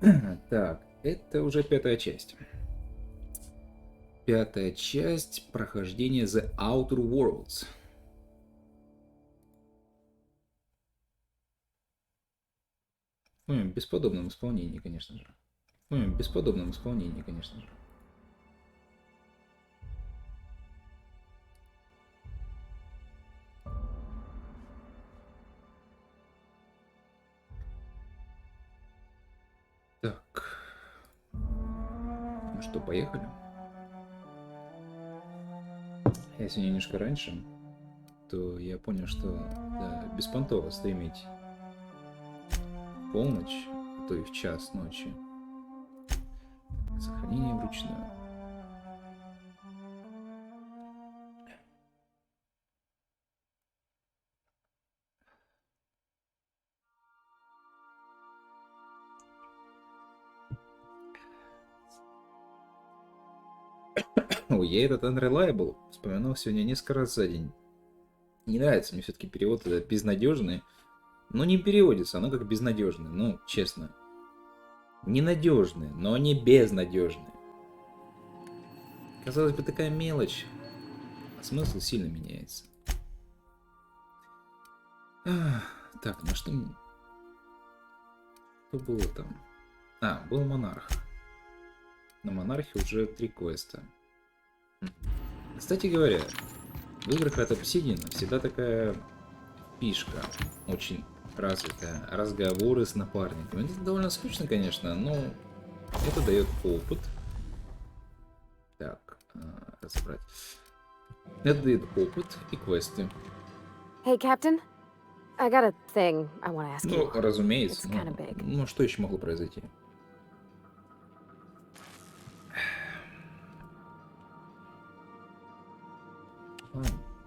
Так, это уже пятая часть. Пятая часть прохождения The Outer Worlds. В моем бесподобном исполнении, конечно же. В моем бесподобном исполнении, конечно же. Так. Ну что, поехали? Я сегодня немножко раньше, то я понял, что да, беспонтово стримить в полночь, а то и в час ночи. Сохранение вручную. Ой, я этот Unreliable вспоминал сегодня несколько раз за день. Не нравится мне все-таки перевод этот безнадежный. Но не переводится, оно как безнадежный. Ну, честно. Ненадежный, но не безнадежный. Казалось бы, такая мелочь, а смысл сильно меняется. Так, на что... Что было там? А, был монарх. На монархе уже 3 квеста. Кстати говоря, в играх от Obsidian всегда такая фишка очень развитая. Разговоры с напарниками. Это довольно скучно, конечно, но это дает опыт. Так, разобрать. Это дает опыт и квесты. Hey, Captain. I got a thing I want to ask you. Ну, разумеется. It's kind of big. Ну, что еще могло произойти?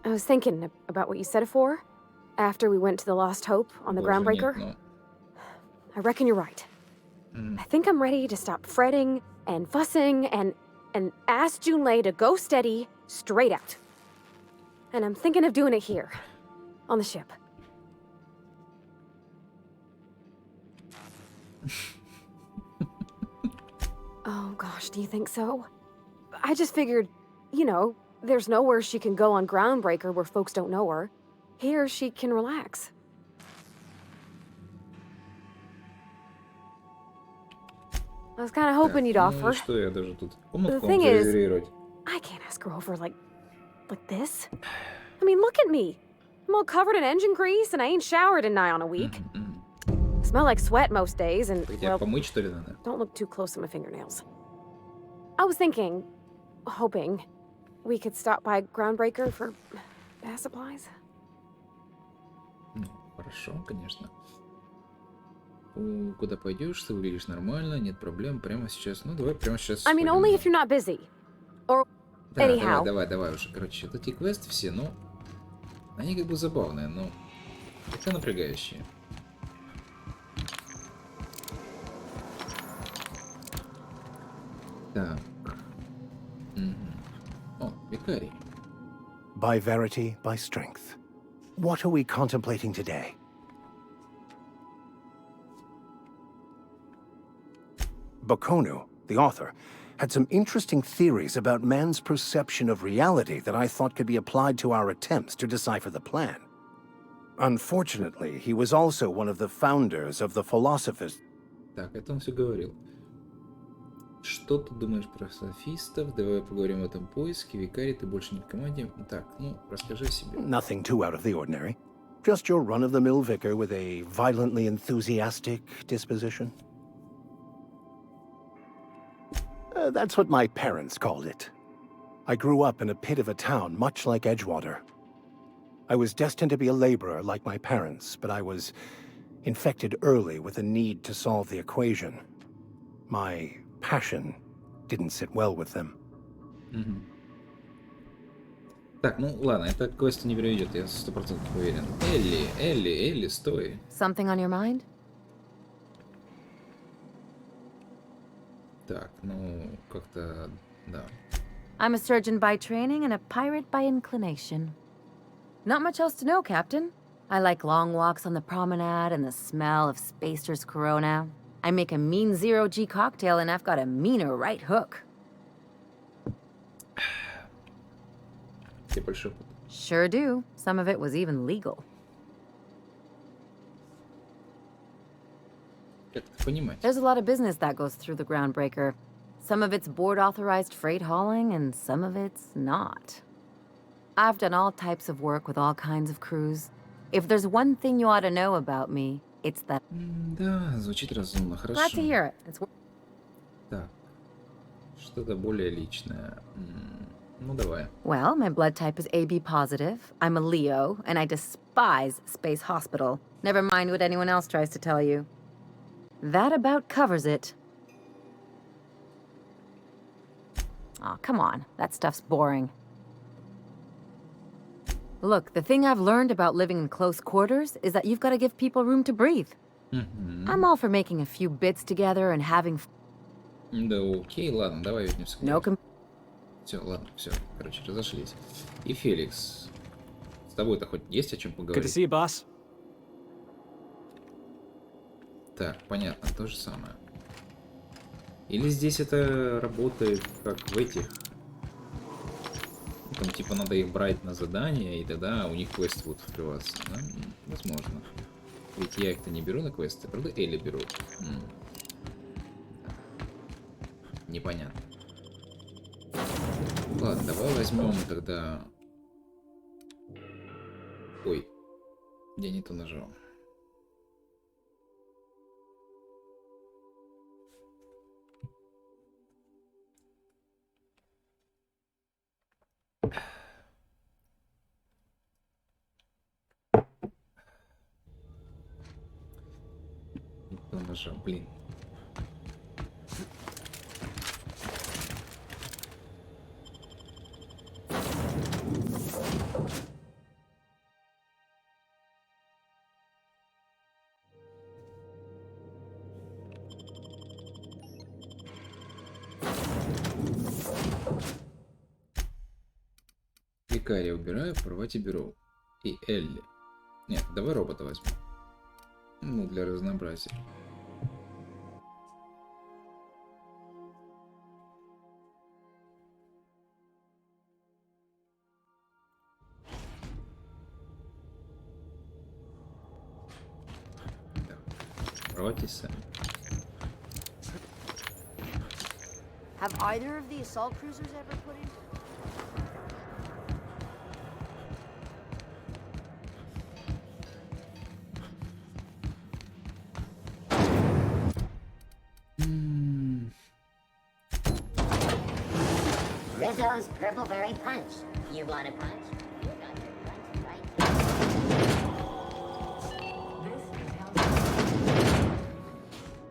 I was thinking about what you said before, after we went to the Lost Hope on the Боже, нет, Groundbreaker. ну. I reckon you're right. I think I'm ready to stop fretting and fussing and ask Junlei to go steady, straight out. And I'm thinking of doing it here, on the ship. Oh gosh, do you think so? I just figured, you know, there's nowhere she can go on Groundbreaker where folks don't know her. Here she can relax. I was kind of hoping you'd offer. Ну, что я даже тут комнатку The thing is, зарезервировать. I can't ask her over like this. I mean, look at me. I'm all covered in engine grease and I ain't showered in nigh on a week. Smell like sweat most days and, Тебя well, помыть, что ли, надо? don't look too close to my fingernails. I was thinking, hoping, we could stop by Groundbreaker for bath supplies. Ну, хорошо, конечно. Куда пойдешь, ты выглядишь нормально, нет проблем, прямо сейчас. Ну, давай прямо сейчас. I mean, only if you're not busy. Or Да, anyhow. давай уже. Короче, вот эти квесты все, ну, они как бы забавные, но это напрягающие. Так. О, викарий. By verity, by strength. What are we contemplating today? Bokonu, the author, had some interesting theories about man's perception of reality that I thought could be applied to our attempts to decipher the plan. Unfortunately, he was also one of the founders of the philosophers. Так, это он все говорил. Что ты думаешь про софистов? Давай поговорим о этом поиске. Викарий, ты больше не в команде. Так, ну, расскажи о себе. Nothing too out of the ordinary. Just your run-of-the-mill vicar with a violently enthusiastic disposition. That's what my parents called it. I grew up in a pit of a town much like Edgewater. I was destined to be a laborer like my parents, but I was infected early with a need to solve the equation. My passion didn't sit well with them. Так, ну ладно, это к квесту не приведет, я 100% уверен. Элли, стой. Something on your mind? Так, ну, как-то, да. I'm a surgeon by training and a pirate by inclination. Not much else to know, Captain. I like long walks on the promenade and the smell of Spacer's Corona. I make a mean zero-G cocktail and I've got a meaner right hook. Тебе больше опыта. Sure do. Some of it was even legal. Как это понимать? There's a lot of business that goes through the groundbreaker. Some of it's board-authorized freight hauling, and some of it's not. I've done all types of work with all kinds of crews. If there's one thing you ought to know about me, it's that... Да, звучит разумно, Glad to хорошо. hear it. It's... Так, что-то более личное. Ну, давай. Well, my blood type is AB positive. I'm a Leo, and I despise Space Hospital. Never mind what anyone else tries to tell you. That about covers it. Aw, come on. That stuff's boring. Look, the thing I've learned about living in close quarters is that you've got to give people room to breathe. I'm all for making a few bits together and having... Да, окей, ладно, давай вернемся к No делу. Все, ладно, все, короче, разошлись. И Феликс, с тобой-то хоть есть о чем Good to поговорить? see you, boss. Так, понятно, то же самое. Или здесь это работает как в этих... Там типа надо их брать на задание, и тогда у них квесты будут открываться, да? Возможно. Ведь я их-то не беру на квесты, правда Элли беру? Непонятно. Ладно, давай возьмем тогда... Ой, я не то нажал. Не то нажал, блин. Викария убираю, порвать и беру. И Элли. Нет, давай робота возьму. Ну, для разнообразия. Так, порвайтесь сами. Have either of the assault cruisers ever put in? Rizzo's Purple Berry Punch. You want a punch? You got your punch, right?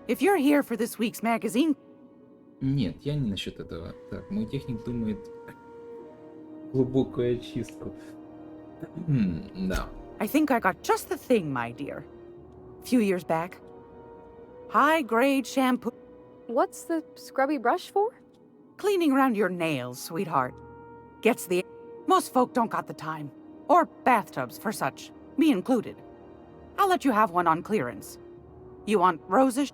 If you're here for this week's magazine, Нет, я не насчет этого. Так, мой техник думает глубокую очистку. Да. I think I got just the thing, my dear. A few years back. High-grade shampoo. What's the scrubby brush for? Cleaning around your nails, sweetheart. Gets the... Most folk don't got the time. Or bathtubs for such. Me included. I'll let you have one on clearance. You want roses?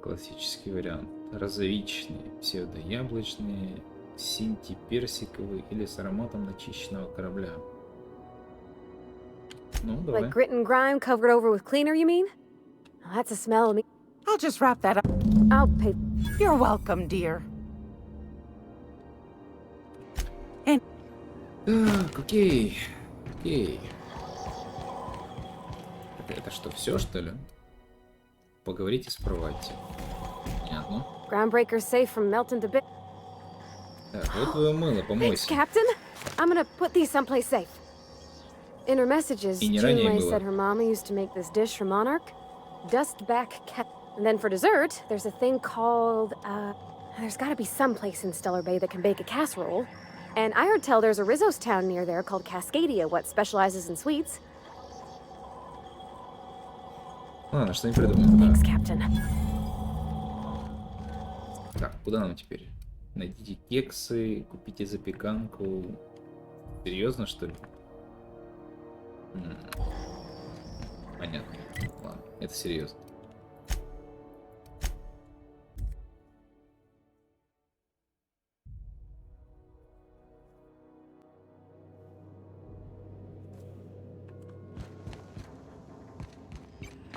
Классический вариант. Розовичные, псевдояблочные, синти-персиковые или с ароматом начищенного корабля. Ну, давай. Like grit and grime covered over with cleaner, you mean? Oh, that's a smell of me. I'll just wrap that up. I'll pay. You're welcome, dear. Так, окей. Окей. Это что, все, что ли? Поговорите с Провати. Понятно. Groundbreaker's safe from melting to bits. Так, вот твое мыло, Thanks, помойся. Captain. I'm gonna put these someplace safe. In her messages, И не роняй Junlei мыло. said her mama used to make this dish for Monarch. Dustback cat. And then for dessert, there's a thing called, there's gotta be some place in Stellar Bay that can bake a casserole. And I heard tell there's a Rizzo's town near there called Cascadia, what specializes in sweets. Ладно, что-нибудь придумаем. Thanks, Да. Captain. Так, куда нам теперь? Найдите кексы, купите запеканку. Серьезно, что ли? Понятно. Ладно, это серьезно.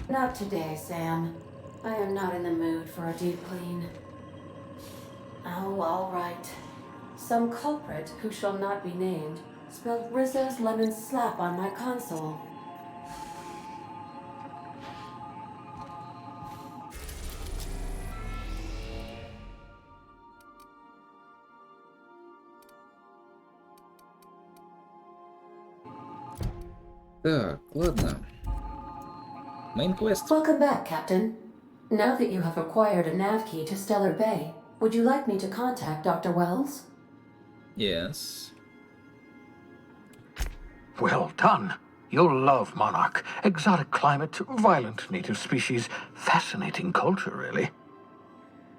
Not today, Sam. I am not in the mood for a deep clean. Oh, all right. Some culprit who shall not be named spilled Rizzo's lemon slap on my console. Так, ладно. Main quest. Welcome back, Captain. Now that you have acquired a nav key to Stellar Bay, would you like me to contact Dr. Wells? Yes. Well done. You'll love Monarch. Exotic climate, violent native species, fascinating culture, really.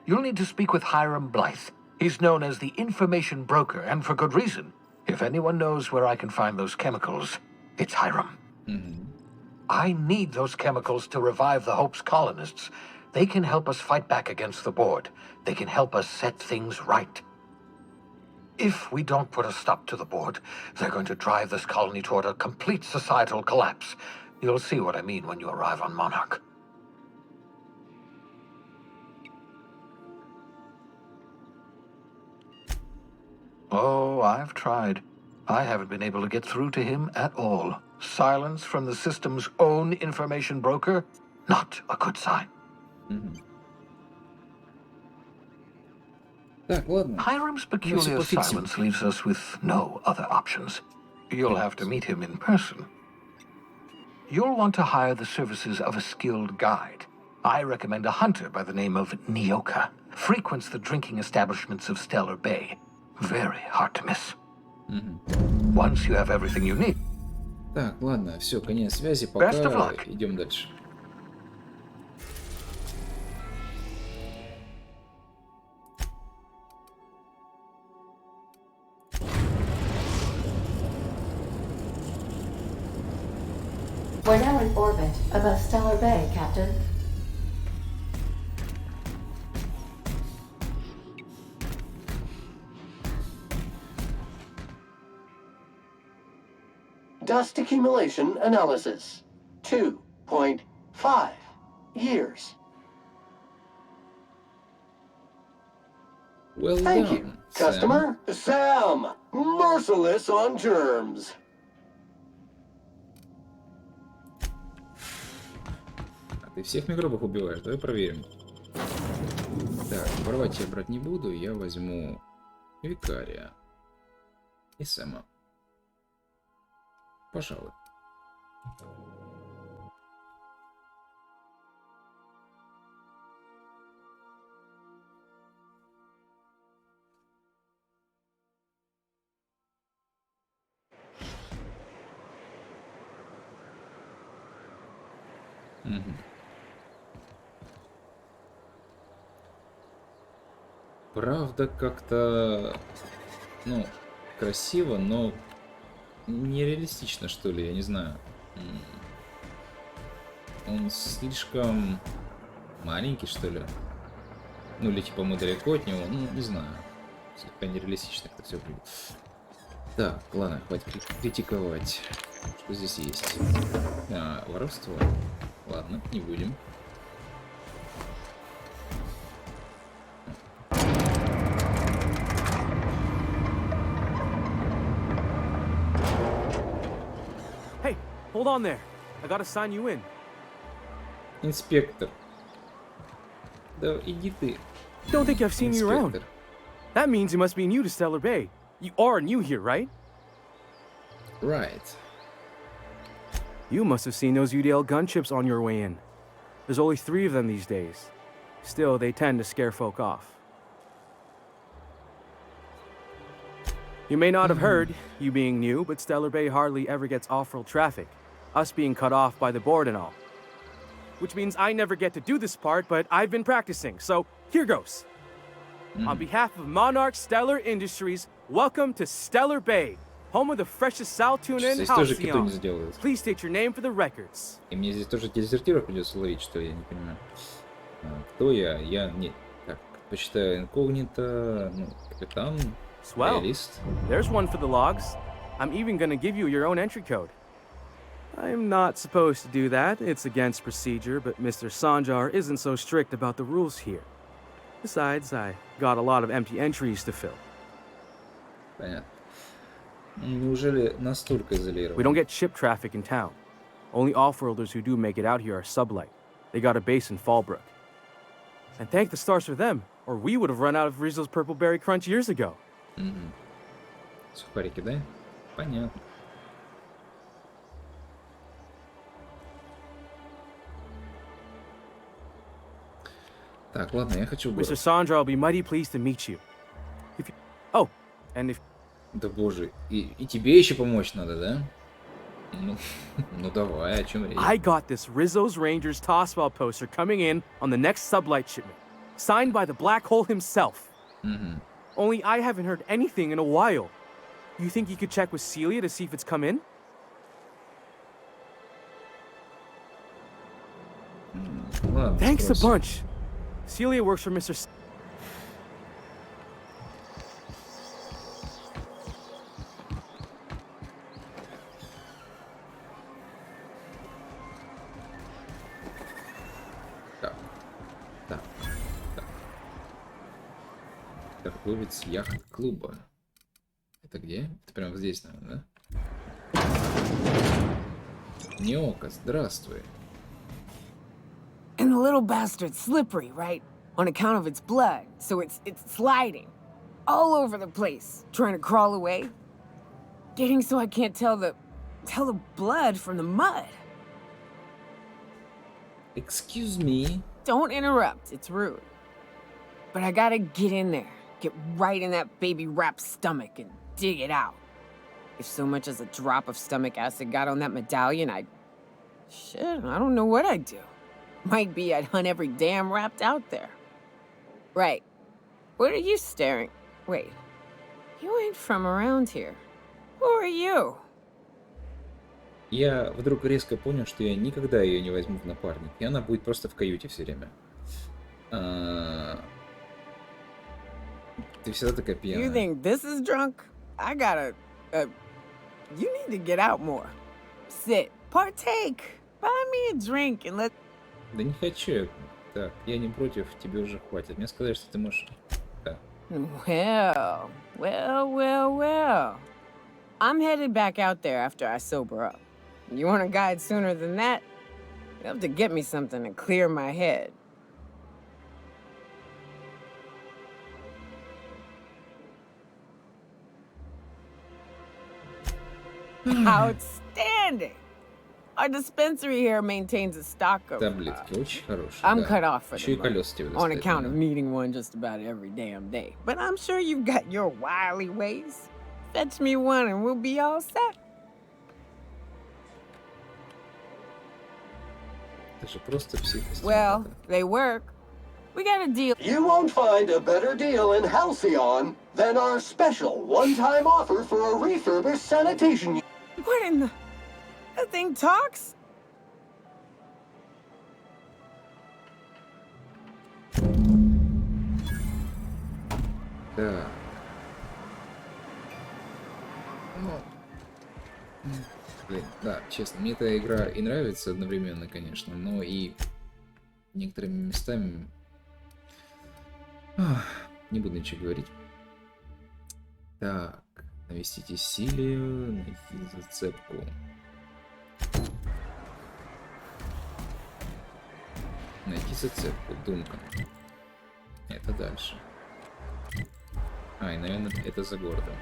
You'll need to speak with Hiram Blythe. He's known as the information broker, and for good reason. If anyone knows where I can find those chemicals, it's Hiram. I need those chemicals to revive the Hope's colonists. They can help us fight back against the board. They can help us set things right. If we don't put a stop to the board, they're going to drive this colony toward a complete societal collapse. You'll see what I mean when you arrive on Monarch. Oh, I've tried. I haven't been able to get through to him at all. Silence from the system's own information broker? Not a good sign. Так, ладно. Hiram's peculiar пофиксим. silence leaves us with no other options. You'll have to meet him in person. You'll want to hire the services of a skilled guide. I recommend a hunter by the name of Nyoka. Frequents the drinking establishments of Stellar Bay. Very hard to miss. Once you have everything you need. Так, ладно, все, конец связи, Best of пока luck. идем дальше. We're now in orbit above Stellar Bay, Captain. Dust accumulation analysis. 2.5 years. Well Thank done, you, Sam. customer. Sam, merciless on germs. А ты всех микробов убиваешь? Давай проверим. Так, воровать я брать не буду, я возьму викария и Сэма. Пожалуй. Правда, как-то, ну, красиво, но нереалистично, что ли, я не знаю. Он слишком маленький, что ли. Ну, или типа мы далеко от него, ну, не знаю. Слегка нереалистично это все будет. Так, ладно, хватит критиковать. Что здесь есть? А, воровство. Ладно, не будем. Hey, hold on there. I gotta sign you in. Инспектор. Да иди ты. Don't think I've seen you around. Инспектор. That means you must be new to Stellar Bay. You are new here, right? Right. You must have seen those UDL gunships on your way in. There's only 3 of them these days. Still, they tend to scare folk off. You may not have heard, you being new, but Stellar Bay hardly ever gets off-road traffic. Us being cut off by the board and all. Which means I never get to do this part, but I've been practicing, so here goes. On behalf of Monarch Stellar Industries, welcome to Stellar Bay. Home of the freshest sal tuna in Здесь тоже киту не Halcyon. сделают. Please state your name for the records. И мне здесь тоже дезертиров придется ловить, что ли, я не понимаю. Кто я? Я... Нет. Так, почитаю инкогнито. Ну, капитан. Swell. Реалист. There's one for the logs. I'm even gonna give you your own entry code. I'm not supposed to do that. It's against procedure, but Mr. Sanjar isn't so strict about the rules here. Besides, I got a lot of empty entries to fill. Понятно. Неужели настолько изолирован? We don't get ship traffic in town. Only off-worlders who do make it out here are sublight. They got a base in Fallbrook. And thank the stars for them, or we would have run out of Rizzo's Purple Berry Crunch years ago. Сухарики, да? Понятно. Так, ладно, я хочу... Mr. Sandra, I'll be mighty pleased to meet you. If you... Oh, and if... Да боже, и тебе еще помочь надо, да? Ну, ну давай, о чем речь? I got this Rizzo's Rangers Tosswell poster coming in on the next sublight shipment, signed by the Black Hole himself. Only I haven't heard anything in a while. You think you could check with Celia to see if it's come in? Ладно, Thanks a спросим. bunch. Celia works for Mr. Так, так, так. Торговец яхт-клуба. Это где? Это прямо здесь, наверное, да? Неока, здравствуй. And the little bastard's slippery, right? On account of its blood, so it's sliding all over the place, trying to crawl away. Getting so I can't tell the blood from the mud. Excuse me. Don't interrupt, it's rude. But I gotta get in there, get right in that baby rap's stomach and dig it out. If so much as a drop of stomach acid got on that medallion, shit, I don't know what I'd do. Might be I'd hunt every damn rapt out there. Right. What are you staring? Wait. You ain't from around here. Who are you? Я вдруг резко понял, что я никогда ее не возьму в напарник, и она будет просто в каюте все время. Ты всегда такая пьяная. You think this is drunk? I gotta... you need to get out more. Sit. Partake. Buy me a drink and let... Да не хочу. Так, я не против, тебе уже хватит. Мне сказали, что ты можешь... Да. Well. I'm headed back out there after I sober up. You want a guide sooner than that? You have to get me something to clear my head. Outstanding! Our dispensary here maintains a stock of... Таблетки очень хорошие. I'm да. cut off for Еще и the moment, колеса тебе on достать account of надо. needing one just about every damn day. But I'm sure you've got your wily ways. Fetch me one and we'll be all set. Это же просто психость. Well, they work. We got a deal. You won't find a better deal in Halcyon than our special one-time offer for a refurbished sanitation unit. What in the... That thing talks? Да. Ну, блин, да, честно, мне эта игра и нравится одновременно, конечно, но и некоторыми местами... не буду ничего говорить. Так, навестите Силию, найти зацепку. Найти зацепку, Дункан. Это дальше. И, наверное, это за городом.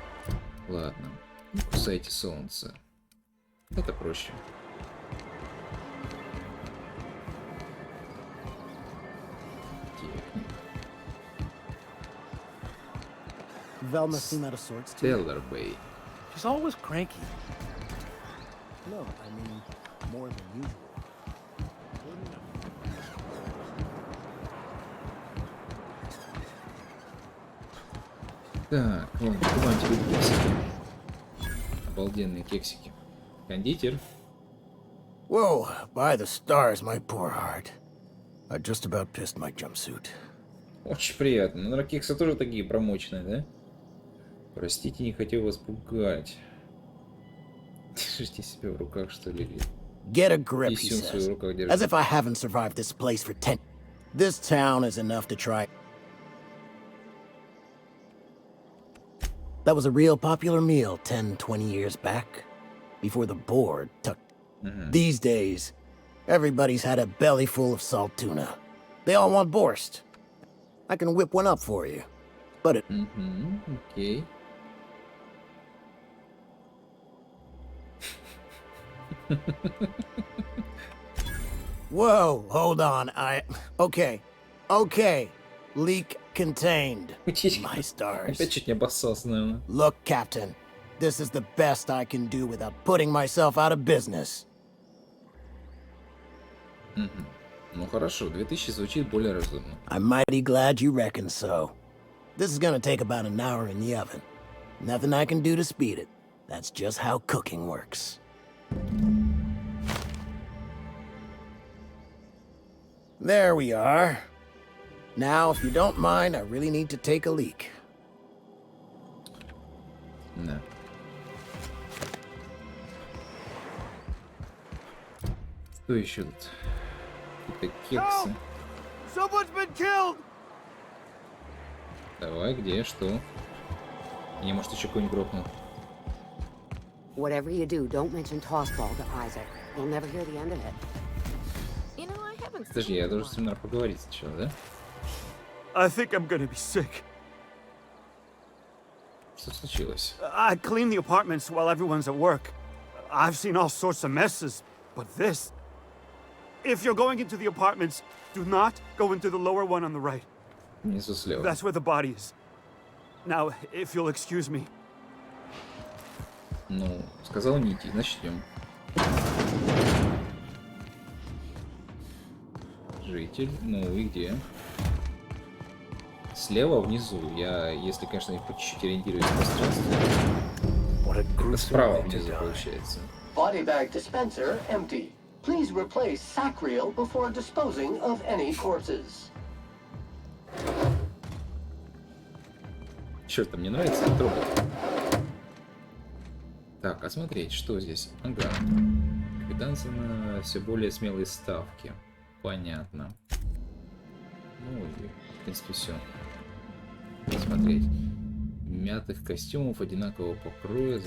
Ладно. Не кусайте солнце. Это проще. Техник. Velma seem out of sorts too. Stellar Bay. She's always cranky. No, I mean more than usual. Так, ладно, куда тебе двигаться? обалденные кексики. Кондитер. Whoa, by the stars, my poor heart. I just about pissed my jumpsuit. Очень приятно. Но кексы тоже такие промоченные, да? Простите, не хотел вас пугать. Держите себя в руках, что ли? Get a grip, he Писюн в своих says. руках As держи. if I haven't survived this place for 10... This town is enough to try... That was a real popular meal 10, 20 years back. Before the board took... These days, everybody's had a belly full of salt tuna. They all want borscht. I can whip one up for you. But it... Окей. Whoa, hold on. Okay. Leak contained. My stars. Опять чуть не обоссался, наверное. Look, Captain. This is the best I can do without putting myself out of business. Ну хорошо, 2000 звучит более разумно. I'm mighty glad you reckon so. This is gonna take about an hour in the oven. Nothing I can do to speed it. That's just how cooking works. There we are. Now, if you don't mind, I really need to take a leak. Да. Что еще тут? Какие-то кексы. Someone's been killed! Давай, где, что? Не, может, еще какой-нибудь грохнул. Whatever you do, don't mention Tossball to Isaac. You'll never hear the end of it. You know, I haven't Подожди, я должен с ним, наверное, поговорить сначала, да? I think I'm gonna be sick. Что случилось? I clean the apartments while everyone's at work. I've seen all sorts of messes, but this... If you're going into the apartments, do not go into the lower one on the right. Внизу слева. That's where the body is. Now, if you'll excuse me. Ну, сказал не идти, значит идем. Житель, ну и где? Слева внизу. Я, если, конечно, по чуть-чуть ориентируюсь в пространстве. Это справа внизу получается. Body bag dispenser empty. Please replace sack reel before disposing of any corpses. Черт, мне нравится этот робот. Так, осмотреть, что здесь? Ага. Квитанция на все более смелые ставки. Понятно. Ну, и, в принципе, все. Смотреть. Мятых костюмов одинакового покроя.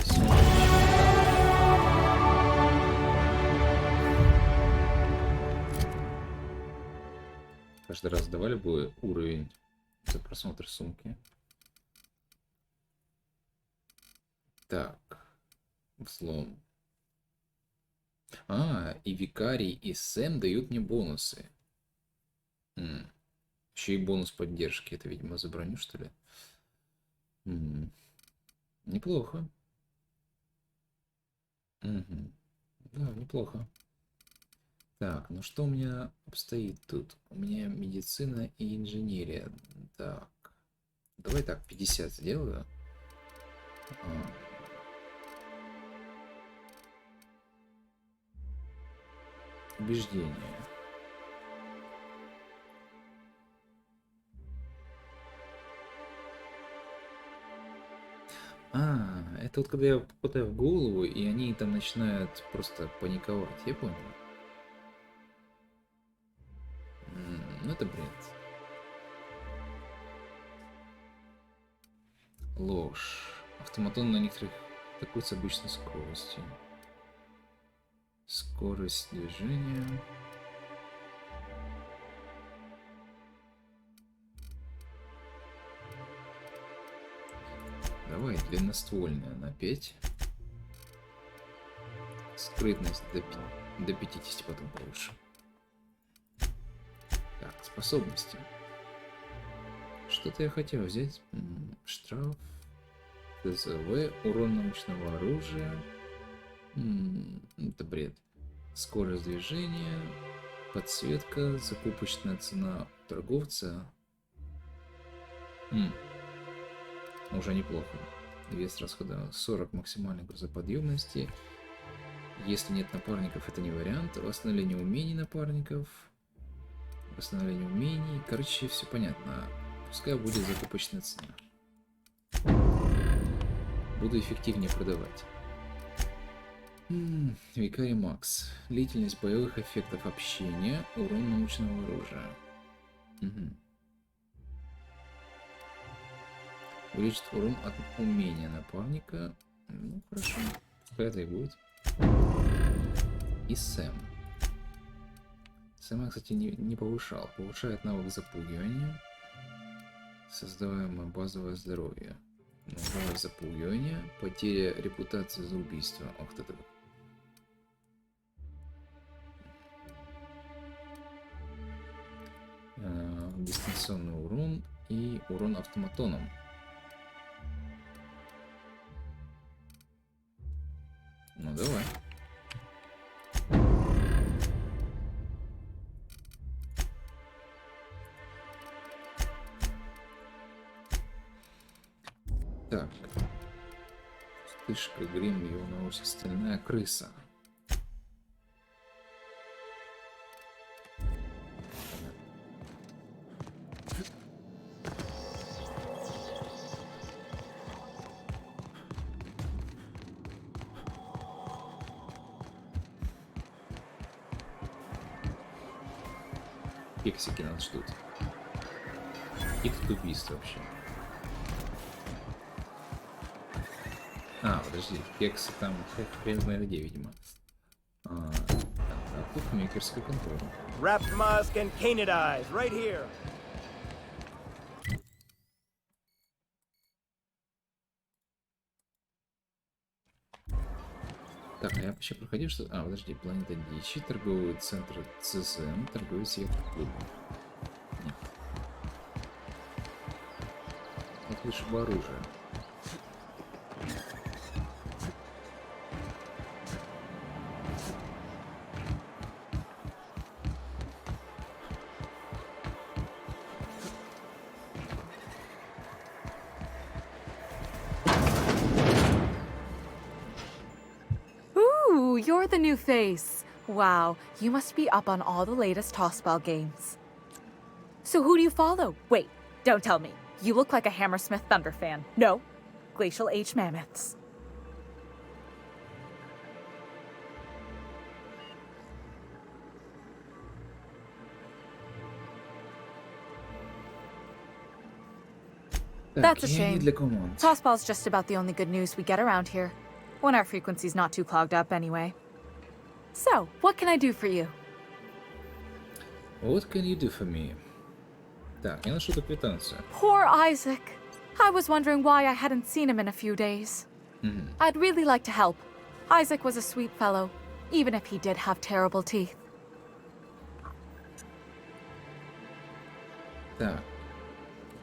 Каждый раз давали бы уровень за просмотр сумки. Так. Взлом. И Викарий, и Сэм дают мне бонусы. Еще и бонус поддержки. Это, видимо, за броню, что ли? Неплохо. Да, неплохо. Так, ну что у меня обстоит тут? У меня медицина и инженерия. Так. Давай так, 50 сделаю. Убеждение. Это вот когда я попадаю в голову, и они там начинают просто паниковать. Я понял. Ну это бред. Ложь. Автоматон на некоторых атакует с обычной скоростью. Скорость движения. Давай, длинноствольная на 5. Скрытность до 50 потом повыше. Так, способности. Что-то я хотел взять. Штраф. ТЗВ. Урон научного оружия. Это бред. Скорость движения. Подсветка. Закупочная цена торговца. Уже неплохо. Вес расхода 40 максимальной грузоподъемности. Если нет напарников, это не вариант. Восстановление умений напарников. Восстановление умений. Короче, все понятно. Пускай будет закупочная цена. Буду эффективнее продавать. Викарий Макс. Длительность боевых эффектов общения. Урон научного оружия. Увеличит урон от умения напарника. Ну, хорошо. Пускай это и будет. И Сэм. Сэм я, кстати, не повышал. Повышает навык запугивания. Создаваемое базовое здоровье. Навык запугивания. Потеря репутации за убийство. Ох ты так. Дистанционный урон и урон автоматоном. Ну давай. Так. Вспышка, грим, его научит стальная крыса. Кексики нас ждут. И тут убийство вообще. А, подожди, кексы там хрен знает где, видимо. А тут мейкерская контора. Wrapped musk and canid eyes, right here. Так, а я вообще проходил, что... А, подожди, планета дичи, торговый центр ЦСМ, торговый клуб. Нет. Вот лучше бы оружие. You're the new face. Wow, you must be up on all the latest tossball games. So who do you follow? Wait, don't tell me. You look like a Hammersmith Thunder fan. No, Glacial H Mammoths. That's a shame. Tossball's just about the only good news we get around here. When our frequency's not too clogged up anyway. So, what can I do for you? What can you do for me? Так, я нашел квитанцию. Poor Isaac. I was wondering why I hadn't seen him in a few days. I'd really like to help. Isaac was a sweet fellow, even if he did have terrible teeth. Так,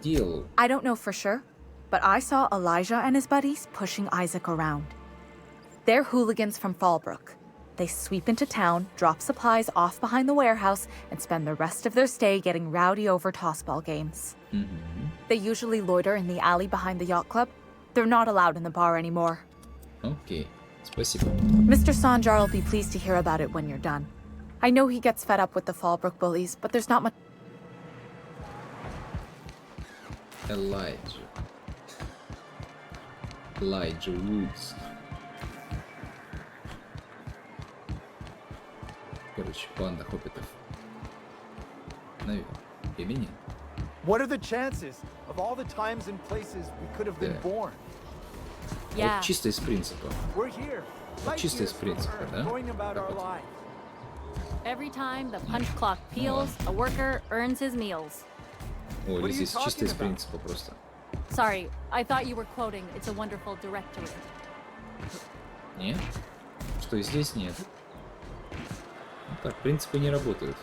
deal. I don't know for sure, but I saw Elijah and his buddies pushing Isaac around. They're hooligans from Fallbrook. They sweep into town, drop supplies off behind the warehouse, and spend the rest of their stay getting rowdy over tossball games. They usually loiter in the alley behind the yacht club. They're not allowed in the bar anymore. Okay, спасибо. Mr. Sanjar will be pleased to hear about it when you're done. I know he gets fed up with the Fallbrook bullies, but there's not much... Elijah Woods. Короче, банда хоппетов. Наверное. Или нет? What are the chances of all the times and places we could have been born? Вот чисто из принципа. We're here. Вот чисто из принципа, да? Going about our lives. Every time the punch clock peals, a worker earns his meals. О, или здесь чисто из принципа просто. Sorry, I thought you were quoting It's a Wonderful Directory. Нет? Что и здесь нет. Ну так, принципы не работают.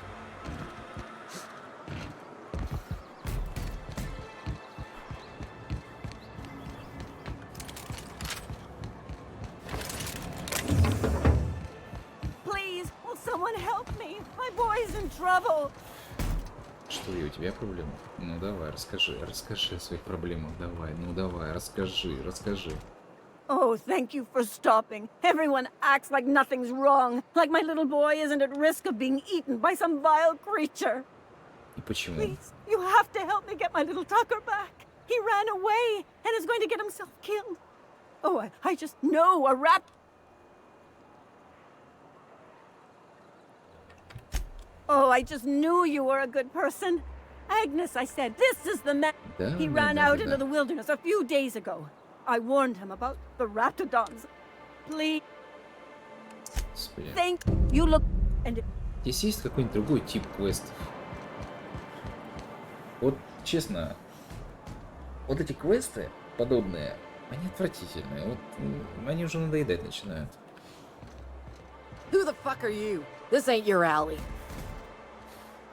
Please, will someone help me? My boy's in trouble. Что какие у тебя проблемы? Ну давай, расскажи о своих проблемах, давай, ну давай, расскажи. Oh, thank you for stopping. Everyone acts like nothing's wrong, like my little boy isn't at risk of being eaten by some vile creature. И почему? Please, you have to help me get my little Tucker back. He ran away and is going to get himself killed. Oh, I just know a rat... Oh, I just knew you were a good person. Agnes, I said, this is the man. He ran out into the wilderness a few days ago. I warned him about the raptidons. Please. Thank you. Look and. Здесь есть какой-нибудь другой тип квестов? Вот честно, вот эти квесты подобные, они отвратительные. Вот они уже надоедать начинают. Who the fuck are you? This ain't your alley.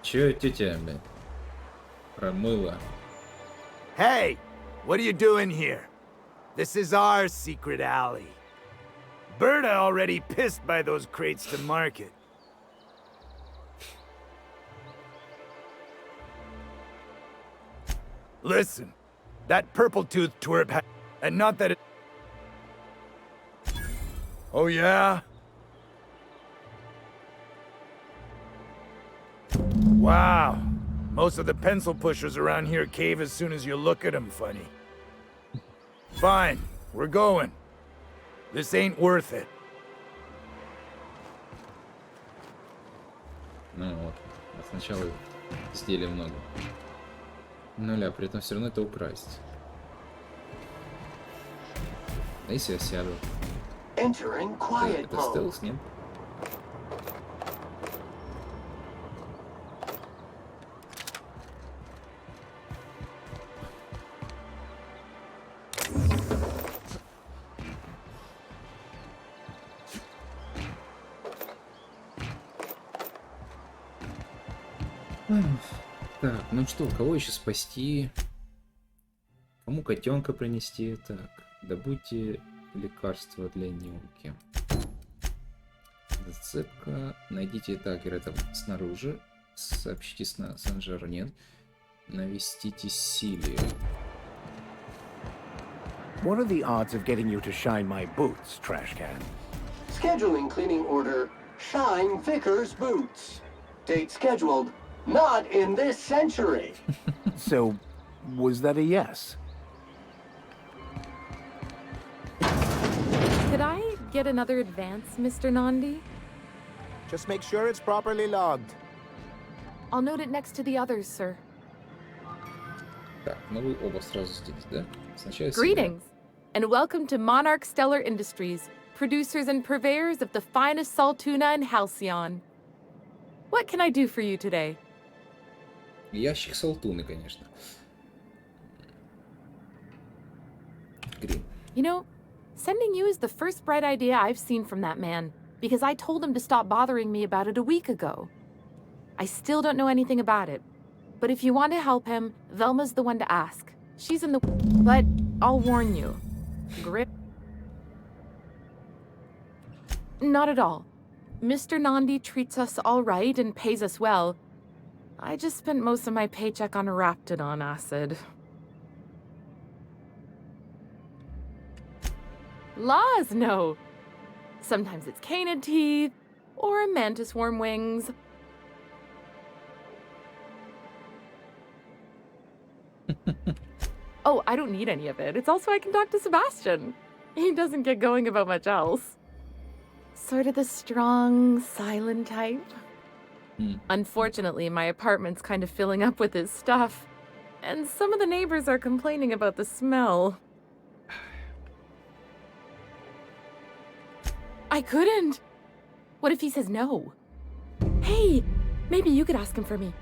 Чё, тетя, блядь? Промыла. Hey, what are you doing here? This is our secret alley. Berta already pissed by those crates to market. Listen, that purple-toothed twerp ha- and not that it... Oh yeah? Wow. Most of the pencil pushers around here cave as soon as you look at them funny. Fine, we're going. This ain't worth it. Ну вот, сначала изделия много. Нуля, при этом все равно это украсть. А если я сяду? Это стелс, нет? Так, ну что, кого еще спасти? Кому котенка принести? Так, добудьте лекарства для Нюмки. Зацепка. Найдите Такера там снаружи. Сообщите Санжару, нет. Навестите Силию. What are the odds of getting you to shine my boots, trash can? Scheduling cleaning order. Shine Vickers boots. Date scheduled. Not in this century. So, was that a yes? Could I get another advance, Mr. Nandi? Just make sure it's properly logged. I'll note it next to the others, sir. Так, ну вы оба сразу здесь, да? Сначала Greetings, and welcome to Monarch Stellar Industries, producers and purveyors of the finest salt tuna in Halcyon. What can I do for you today? Ящик салтуны, конечно. Грин. You know, sending you is the first bright idea I've seen from that man, because I told him to stop bothering me about it a week ago. I still don't know anything about it, but if you want to help him, Velma's the one to ask. She's in the... But I'll warn you. Grip... Not at all. Mr. Nandi treats us all right and pays us well. I just spent most of my paycheck on Raptidon acid. Laws, no. Sometimes it's canid teeth, or a mantis worm wings. Oh, I don't need any of it. It's also I can talk to Sebastian. He doesn't get going about much else. Sort of the strong, silent type. Unfortunately, my apartment's kind of filling up with his stuff, and some of the neighbors are complaining about the smell. I couldn't. What if he says no? Hey, maybe you could ask him for me.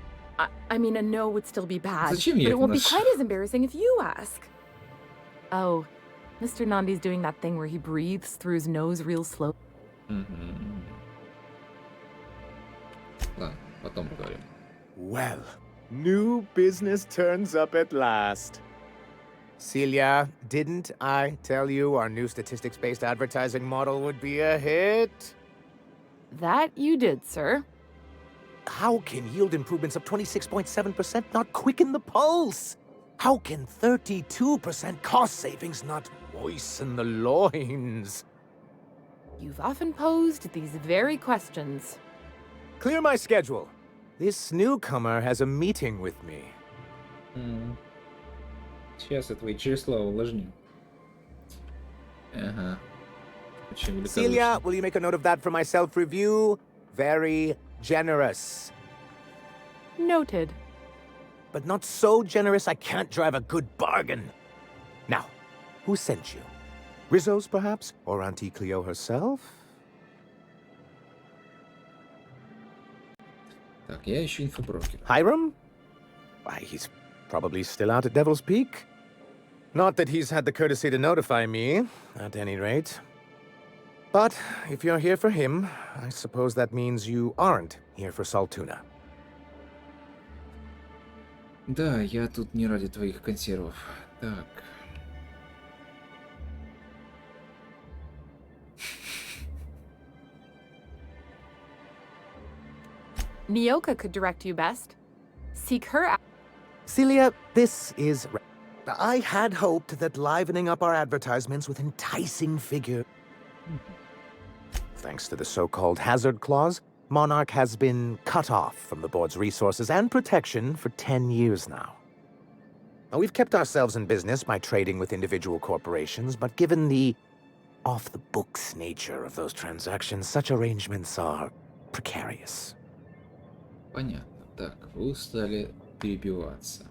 I mean, a no would still be bad, but it won't be quite as embarrassing if you ask. Oh, Mr. Nandi's doing that thing where he breathes through his nose real slow. Ладно, потом поговорим. Well, new business turns up at last. Celia, didn't I tell you our new statistics-based advertising model would be a hit? That you did, sir. how can yield improvements of 26.7% not quicken the pulse? How can 32% cost savings not moisten the loins? You've often posed these very questions. Clear my schedule. This newcomer has a meeting with me. Сейчас я твои числа увлажню. Ага. Очень великодушно. Celia, will you make a note of that for my self-review? Very generous. Noted. But not so generous I can't drive a good bargain. Now, who sent you? Rizzo's, perhaps? Or Auntie Cleo herself? Так, я ищу инфоброкера. Hiram? Why, he's probably still out at Devil's Peak. Not that he's had the courtesy to notify me, at any rate. But if you're here for him, I suppose that means you aren't here for Saltuna. Да, я тут не ради твоих консервов. Так. Nyoka could direct you best. Seek her out. Celia, this is... I had hoped that livening up our advertisements with enticing figure... Thanks to the so-called hazard clause, Monarch has been cut off from the board's resources and protection for 10 years now. Now, we've kept ourselves in business by trading with individual corporations, but given the off-the-books nature of those transactions, such arrangements are precarious. Понятно. Так, вы стали перебиваться.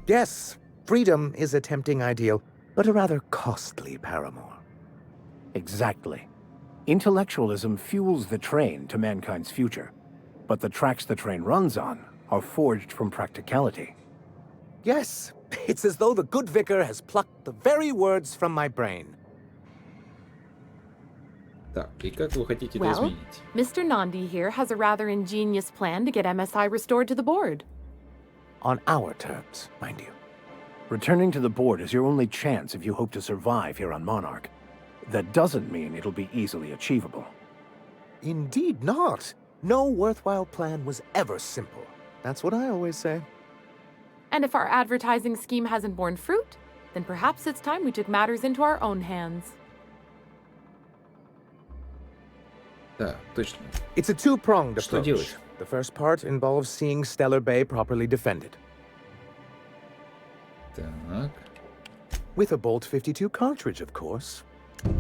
Yes, freedom is a tempting ideal, but a rather costly paramour. Exactly. Intellectualism fuels the train to mankind's future, but the tracks the train runs on are forged from practicality. Yes, it's as though the good vicar has plucked the very words from my brain. Так, и как вы хотите это Well, изменить? Mr. Nandi here has a rather ingenious plan to get MSI restored to the board. On our terms, mind you. Returning to the board is your only chance if you hope to survive here on Monarch. That doesn't mean it'll be easily achievable. Indeed not. No worthwhile plan was ever simple. That's what I always say. And if our advertising scheme hasn't borne fruit, then perhaps it's time we took matters into our own hands. Да, точно. It's a two-pronged Что approach. делать? The first part involves seeing Stellar Bay properly defended. Так. With a Bolt 52 cartridge, of course.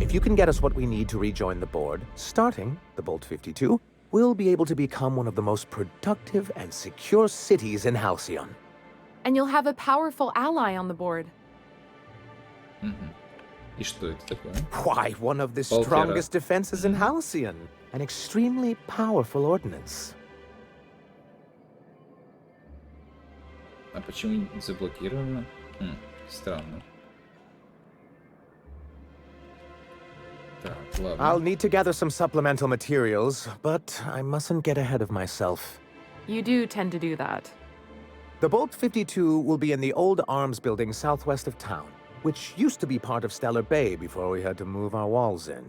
If you can get us what we need to rejoin the board, starting the Bolt 52, we'll be able to become one of the most productive and secure cities in Halcyon. And you'll have a powerful ally on the board. И что это такое? Why, one of the strongest defenses in Halcyon. An extremely powerful ordnance. А почему заблокировано? Странно. Так, ладно. I'll need to gather some supplemental materials, but I mustn't get ahead of myself. You do tend to do that. The Bolt 52 will be in the old arms building southwest of town, which used to be part of Stellar Bay before we had to move our walls in.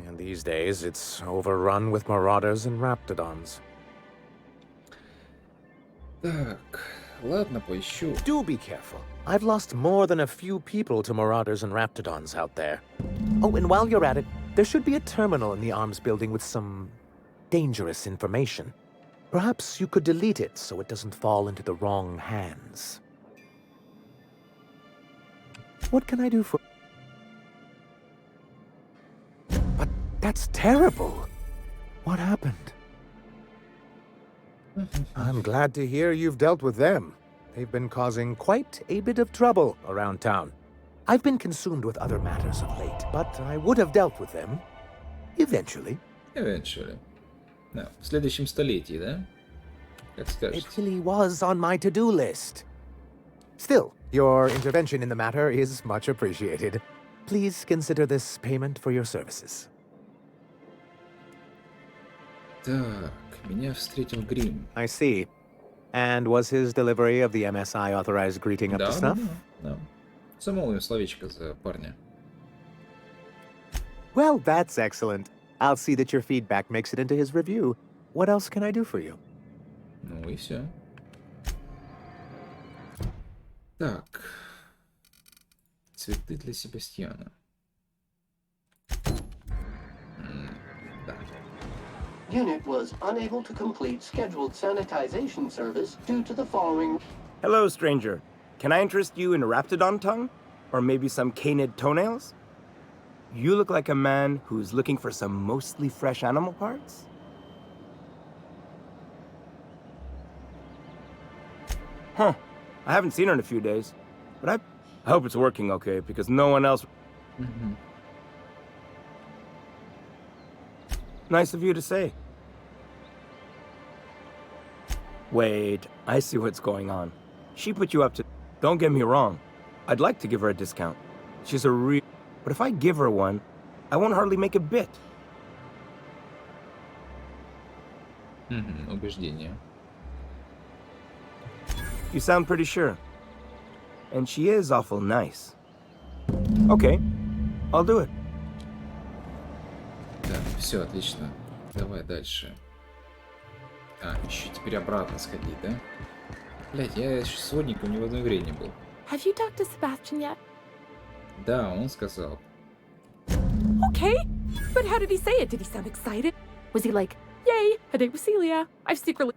And these days, it's overrun with marauders and raptidons. Так, ладно, поищу. Do be careful. I've lost more than a few people to marauders and raptidons out there. Oh, and while you're at it, there should be a terminal in the arms building with some dangerous information. Perhaps you could delete it so it doesn't fall into the wrong hands. What can I do for... But that's terrible. What happened? I'm glad to hear you've dealt with them. They've been causing quite a bit of trouble around town. I've been consumed with other matters of late, but I would have dealt with them. Eventually. Eventually. Да, в следующем столетии, да? Как скажете. It really was on my to-do list. Still, your intervention in the matter is much appreciated. Please consider this payment for your services. Так, меня встретил Грим. I see. And was his delivery of the MSI authorized greeting up to snuff? Да. Замолвим словечко за парня. Well, that's excellent. I'll see that your feedback makes it into his review. What else can I do for you? Ну и все. Так. Цветы для Себастьяна. Да. Unit was unable to complete scheduled sanitization service due to the following. Hello, stranger. Can I interest you in raptidon tongue? Or maybe some canid toenails? You look like a man who's looking for some mostly fresh animal parts? Huh. I haven't seen her in a few days. But I hope it's working okay, because no one else... Nice of you to say. Wait, I see what's going on. She put you up to... Don't get me wrong. I'd like to give her a discount. She's a real... But if I give her one, I won't hardly make a bit. Убеждение. You sound pretty sure. And she is awful nice. Okay, I'll do it. Так, все, отлично. Давай дальше. А, еще теперь обратно сходить, да? Блять, я с водником ни в одной игре не был. Have you talked to Sebastian yet? Да, он сказал. Okay, but how did he say it? Did he sound excited? Was he like, yay, a date with Celia? I've secretly...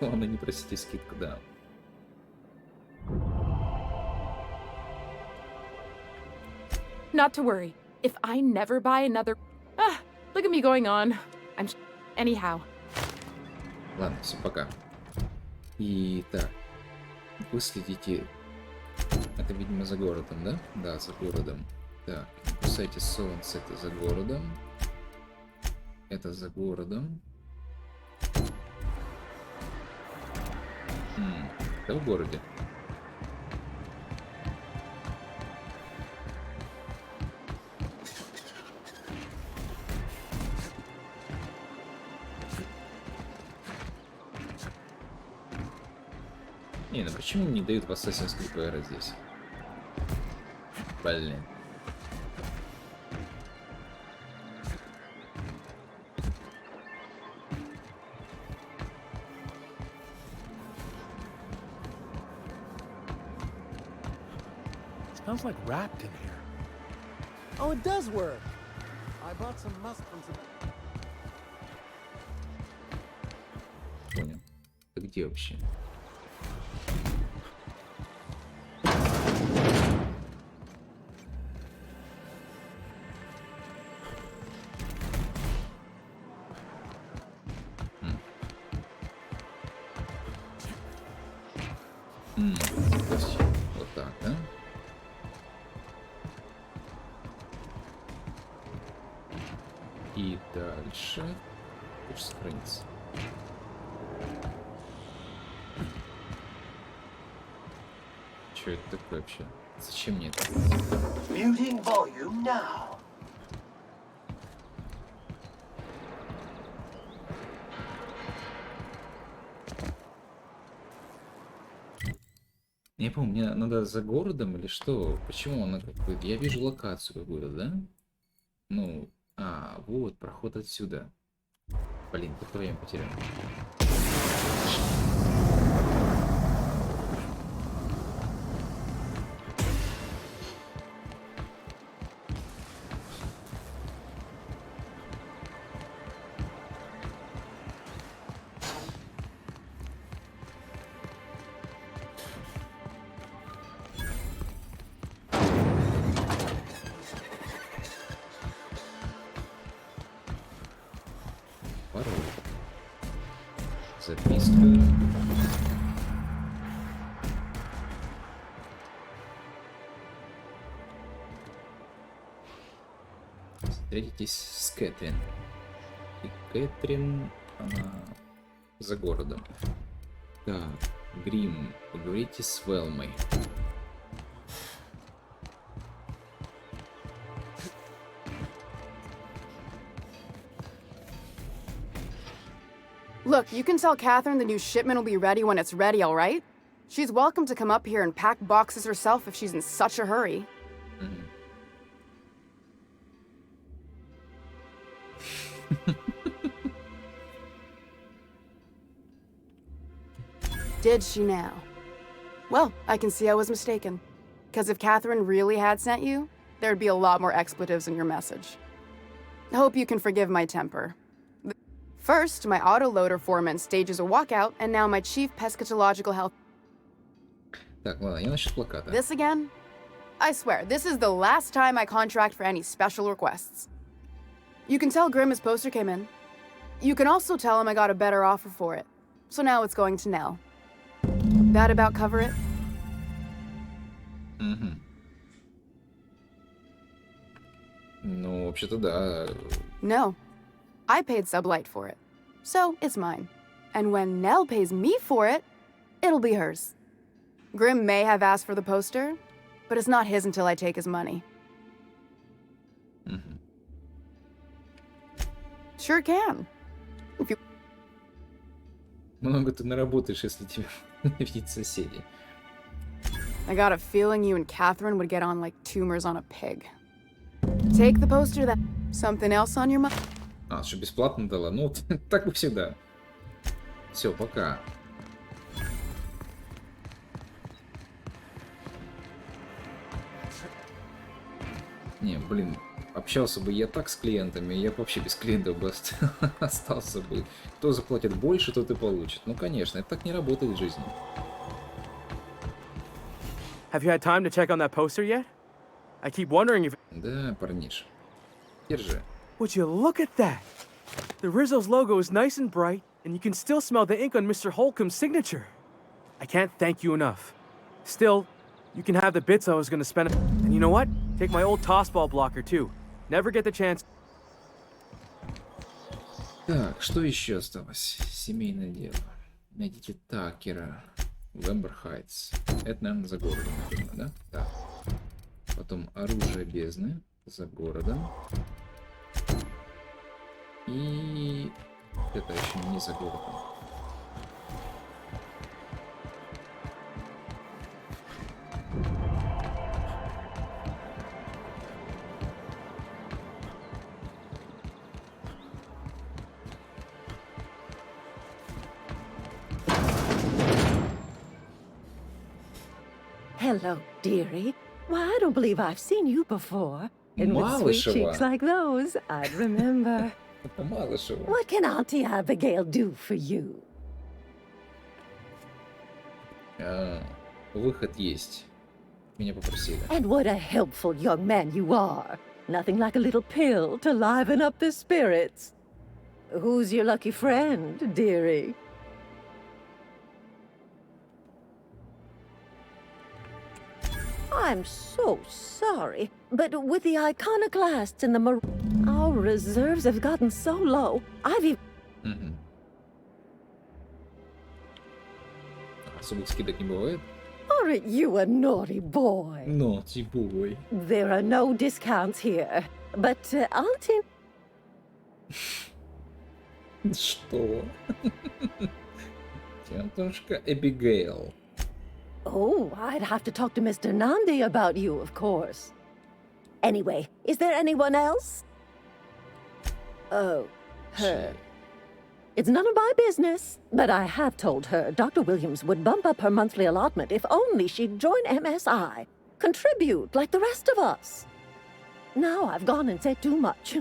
Главное, не просите скидку, да. Not to worry. If I never buy another... look at me going on. Anyhow. Ладно, все, пока. И так. Вы следите... Это, видимо, за городом, да? Да, за городом. Так, кусайте солнце, это за городом. Это за городом. Это в городе. Не, ну почему не дают в Assassin's Creed здесь? Блин. Smells like wrapped in here. Oh, it does work. I bought some musk from some... Понял. Ты где вообще? Вот так, да? И дальше. Хочешь сохраниться. Что это такое вообще? Зачем мне это? Muting volume now. Я помню, мне надо за городом или что? Почему она какой-то... Я вижу локацию какую-то, да? Ну, вот, проход отсюда. Блин, как-то время потерял. Записка. Встретитесь с Кэтрин. И Кэтрин, она за городом. Так, Грим, поговорите с Велмой. Look, you can tell Catherine the new shipment will be ready when it's ready, all right? She's welcome to come up here and pack boxes herself if she's in such a hurry. Did she now? Well, I can see I was mistaken. Because if Catherine really had sent you, there'd be a lot more expletives in your message. I hope you can forgive my temper. First, my autoloader foreman stages a walkout, and now my chief pescatological health... Так, ладно, я насчет плаката. This again? I swear, this is the last time I contract for any special requests. You can tell Grimm his poster came in. You can also tell him I got a better offer for it. So now it's going to Nell. That about cover it? Угу. Ну, вообще-то да. No. I paid Sublight for it. So it's mine. And when Nell pays me for it, it'll be hers. Grimm may have asked for the poster, but it's not his until I take his money. Угу. Sure can. If you... Много ты наработаешь, если тебя видеть соседи. I got a feeling you and Catherine would get on like tumors on a pig. Take the poster then. Something else on your mind? А, что бесплатно дала? Ну, так бы всегда. Все, пока. Не, блин, общался бы я так с клиентами, я бы вообще без клиентов бы остался бы. Кто заплатит больше, тот и получит. Ну, конечно, это так не работает в жизни. Have you had time to check on that poster yet? I keep wondering if... Да, парниш. Держи. Would you look at that? The Rizzo's logo is nice and bright, and you can still smell the ink on Mr. Holcomb's signature. I can't thank you enough. Still, you can have the bits I was gonna spend... And you know what? Take my old tossball blocker, too. Never get the chance... Так, что еще осталось? Семейное дело. Найдите Такера. Лэмбер Хайтс. Это, наверное, за городом, да? Да. Потом оружие бездны. За городом. И... это еще не за городом. Hello, dearie. Why, I don't believe I've seen you before. And with sweet Малышева. cheeks like those, I'd remember. Малышева. What can Auntie Abigail do for you? Выход есть. Меня попросили. And what a helpful young man you are. Nothing like a little pill to liven up the spirits. Who's your lucky friend, dearie? I'm so sorry, but with the iconoclasts and the our reserves have gotten so low. I've even... Угу. Особых скидок не бывает? Aren't you a naughty boy? Naughty boy. There are no discounts here, but Auntie... Что? Тетушка Эбигейл. Oh, I'd have to talk to Mr. Nandi about you, of course. Anyway, is there anyone else? Oh, her. It's none of my business, but I have told her Dr. Williams would bump up her monthly allotment if only she'd join MSI. Contribute like the rest of us. Now I've gone and said too much.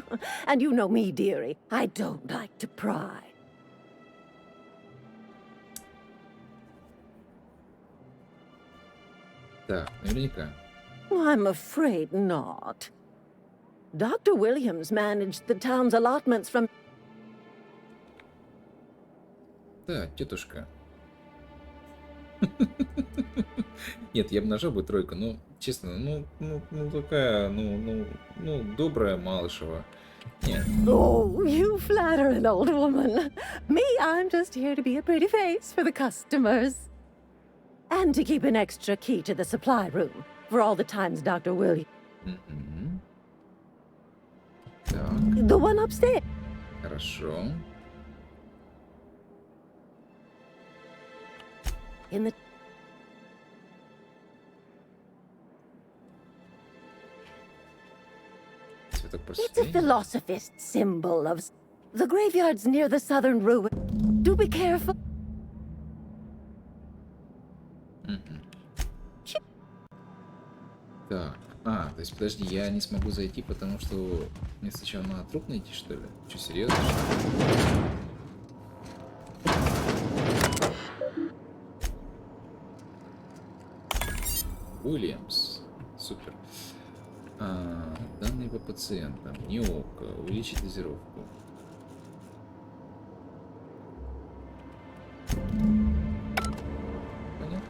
And you know me, dearie. I don't like to pry. Так, наверняка. I'm afraid not. Dr. Williams managed the town's allotments from... Да, тетушка. Нет, я бы нажал бы тройку, но, честно, ну такая, добрая Малышева. Нет. Oh, you flatter an old woman. Me, I'm just here to be a pretty face for the customers. And to keep an extra key to the supply room for all the times Dr. Williams... Mm-hmm. Так. The one upstairs. Хорошо. In the... Цветок It's a просветления. philosophist symbol of... The graveyard's near the southern ruin. Do be careful. Так, то есть подожди, я не смогу зайти, потому что мне сначала надо труп найти, что ли? Что, серьезно? Уильямс. Супер. Данные по пациентам. Не око. Увеличить дозировку. Понятно.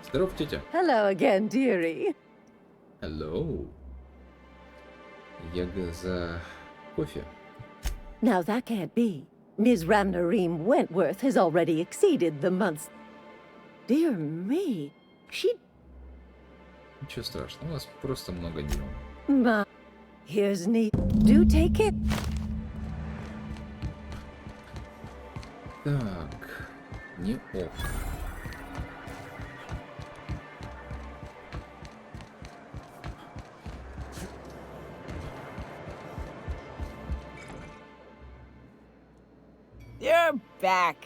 Здоров, тетя. Hello again, dearie. Hello. Я за кофе. Now that can't be. Ms. Ramnareem Wentworth has already exceeded the month's... Dear me, she... Ничего страшного, у вас просто много дел. Ma, here's neat. Do take it. Так, не ок. You're back.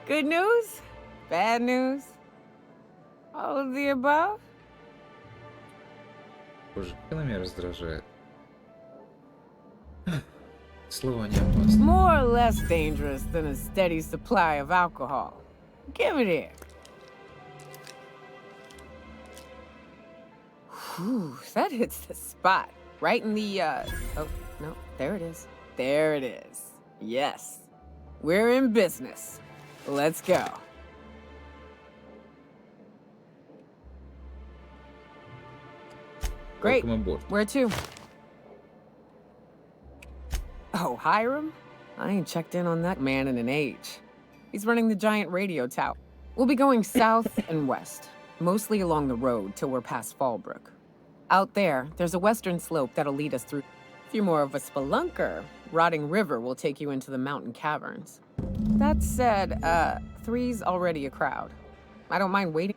Good news? Bad news? All of the above? Боже, как она меня раздражает. Слово не опасно. More or less dangerous than a steady supply of alcohol. Give it here. Whew, that hits the spot. Right in the, oh, no, there it is. There it is. Yes. We're in business. Let's go. Great. Welcome aboard. Where to? Oh, Hiram? I ain't checked in on that man in an age. He's running the giant radio tower. We'll be going south and west, mostly along the road till we're past Fallbrook. Out there, there's a western slope that'll lead us through. If you're more of a spelunker, Rotting River will take you into the mountain caverns. That said, 3's already a crowd. I don't mind waiting.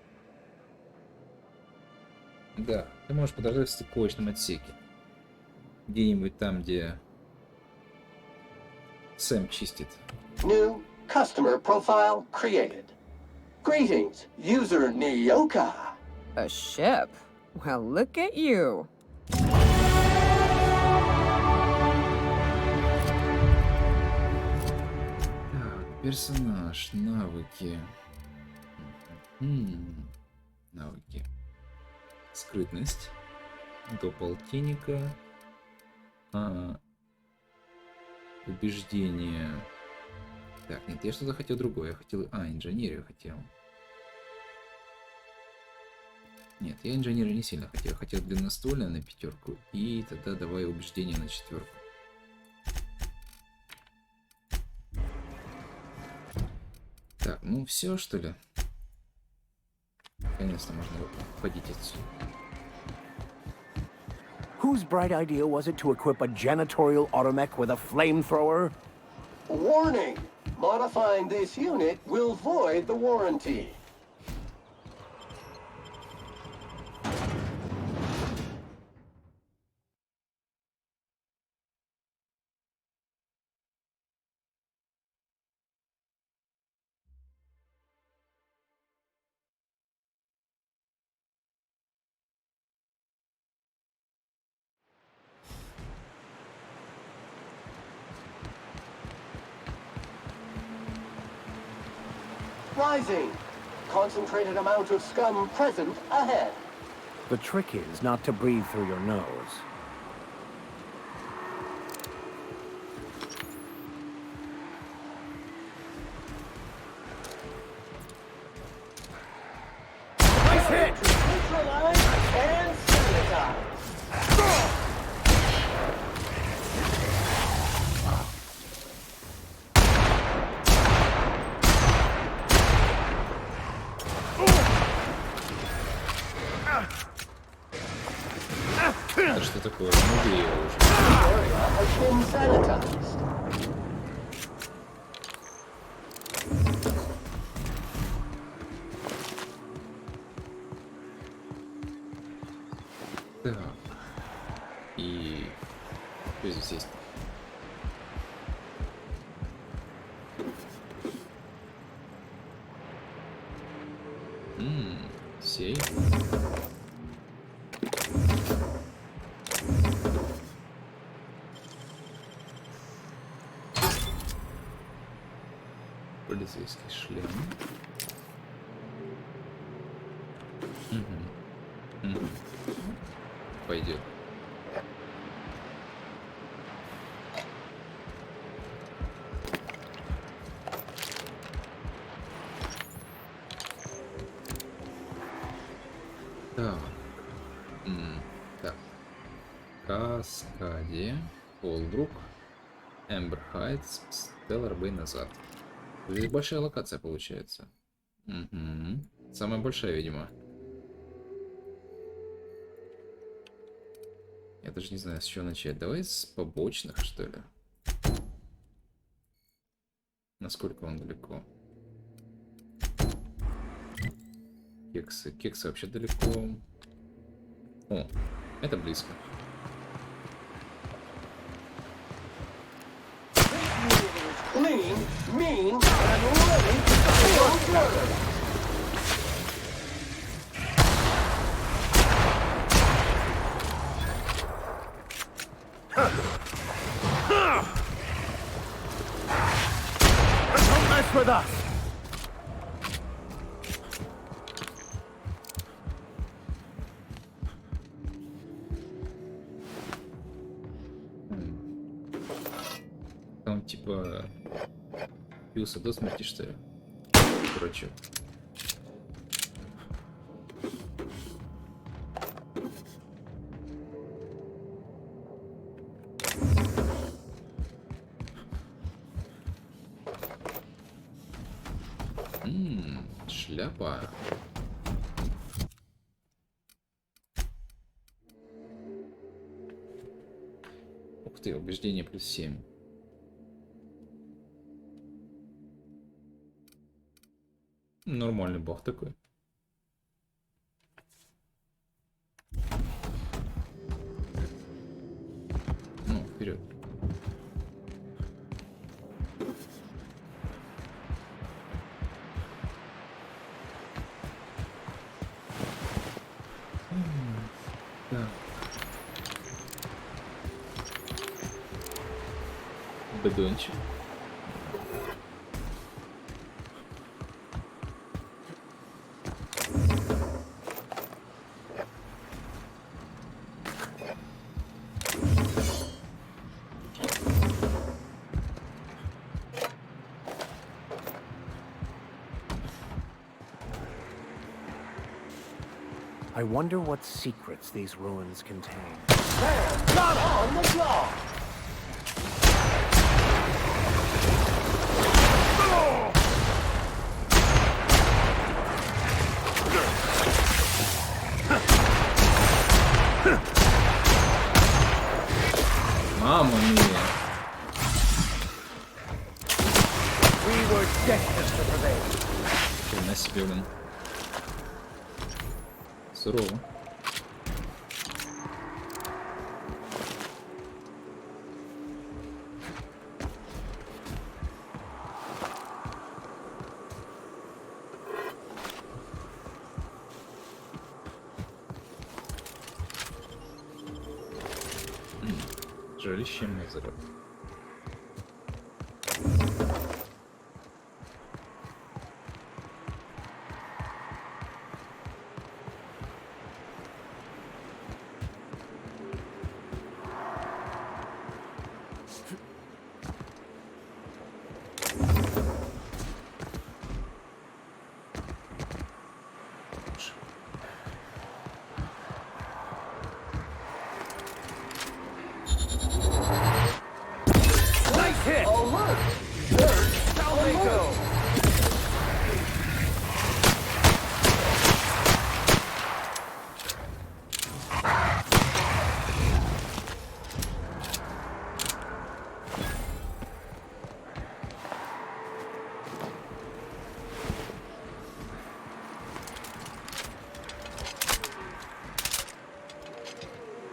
Да, ты можешь подождать в стыковочном отсеке. Где-нибудь там, где Сэм чистит. New customer profile created. Greetings, user Nyoka. A ship? Well, look at you. Так, персонаж, навыки. Навыки. Скрытность. До полтинника. Убеждение. Так, нет, я что-то хотел другое. Я хотел... инженерию хотел. Нет, я инженерию не сильно хотел. Я хотел длинноствольное на 5. И тогда давай убеждение на 4. Так, ну все, что ли? Наконец-то можно уходить отсюда. Whose bright idea was it to equip a janitorial automech with a flamethrower? Warning! Modifying this unit will void the warranty. Rising. Concentrated amount of scum present ahead. The trick is not to breathe through your nose. Nice hit! Neutralize and sanitize. Это что такое? Внутри его уже. Area has been sanitized. Так. И что здесь есть? Сейф. Полицейский шлем. Пойдет. Так. Так. Каскаде, Полбрук, Эмбер Хайтс, Стеллар Бэй назад. Здесь большая локация получается. Самая большая, видимо. Я даже не знаю, с чего начать. Давай с побочных, что ли. Насколько он далеко? Кексы. Кексы вообще далеко. О, это близко. Lean, mean, and ready to go further. Don't mess with us! Там типа бился до смерти, что ли? Короче. Шляпа. Ух ты, убеждение +7. Нормальный бах такой. Ну, вперед. Так. Бедончик. I wonder what secrets these ruins contain. Sam, not on the job! Мама мия. We were destined to prevail. Хрена себе, блин. Сурово. Жилище Мезера.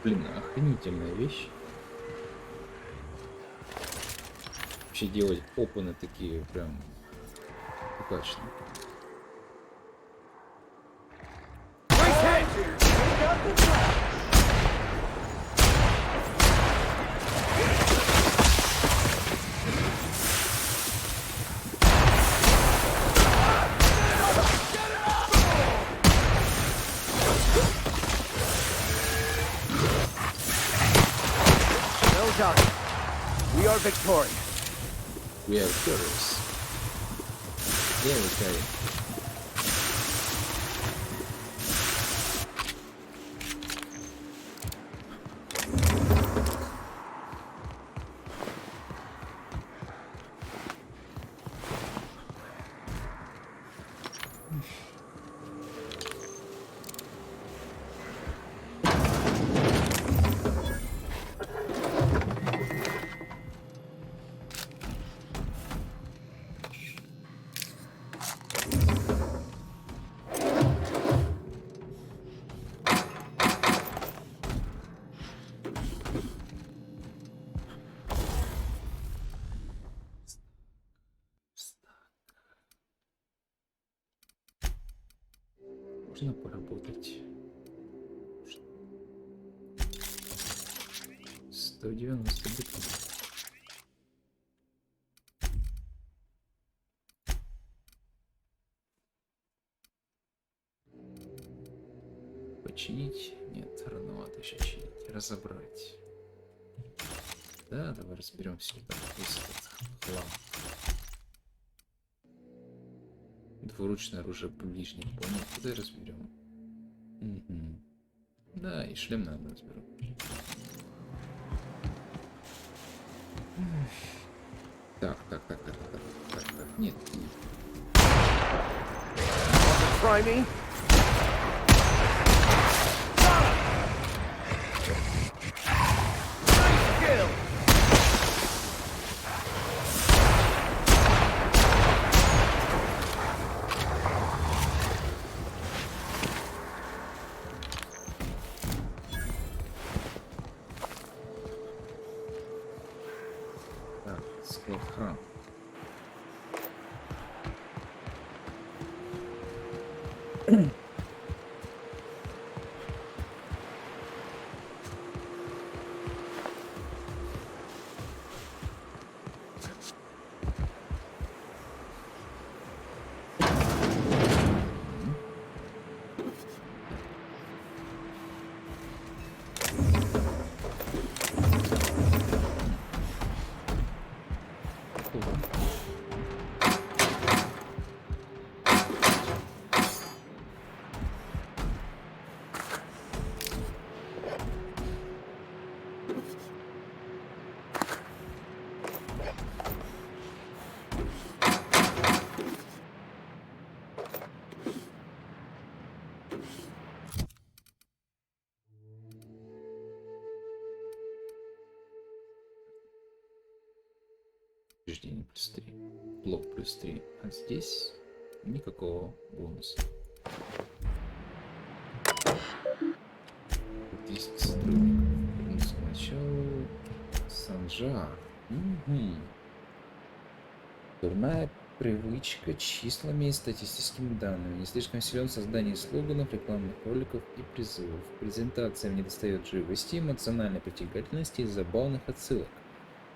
Блин, охренительная вещь. Вообще делать опены такие прям удачно. We are victorious. We are victorious. Yeah, we carry. Можно поработать. 190 битов. Починить? Нет, рановато еще чинить. Разобрать. Да, давай разберем все это. Весь этот хлам. Двуручное оружие ближний, понял? Куда разберем? Угу. Да, и шлем, наверное, разберу. Так. Нет. Try me? Храм. Прохождение +3. Блок +3. А здесь никакого бонуса. Здесь сотрудников. Вернуться к началу. Санжар. Угу. Дурная привычка числами и статистическими данными. Не слишком силен в создании слоганов, рекламных роликов и призывов. Презентациям недостает живости, эмоциональной притягательности и забавных отсылок.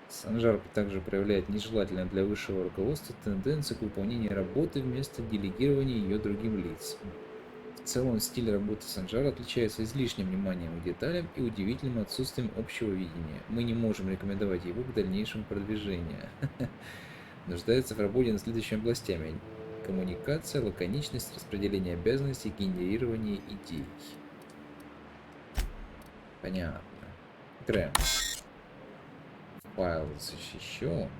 Санжар также проявляет нежелательную для высшего руководства тенденцию к выполнению работы вместо делегирования ее другим лицам. В целом стиль работы Санжара отличается излишним вниманием к деталям и удивительным отсутствием общего видения. Мы не можем рекомендовать его к дальнейшему продвижению. Нуждается в работе над следующими областями: коммуникация, лаконичность, распределение обязанностей, генерирование идей. Понятно. Грэм. Файл защищен.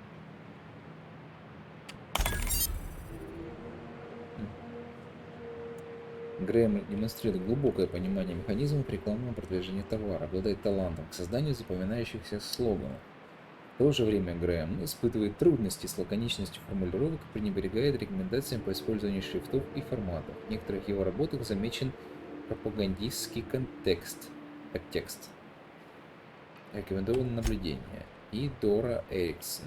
Грэм демонстрирует глубокое понимание механизмов рекламного продвижения товара, обладает талантом к созданию запоминающихся слоганов. В то же время Грэм испытывает трудности с лаконичностью формулировок и пренебрегает рекомендациями по использованию шрифтов и форматов. В некоторых его работах замечен пропагандистский подтекст. Рекомендованное наблюдение. И Дора Эриксон.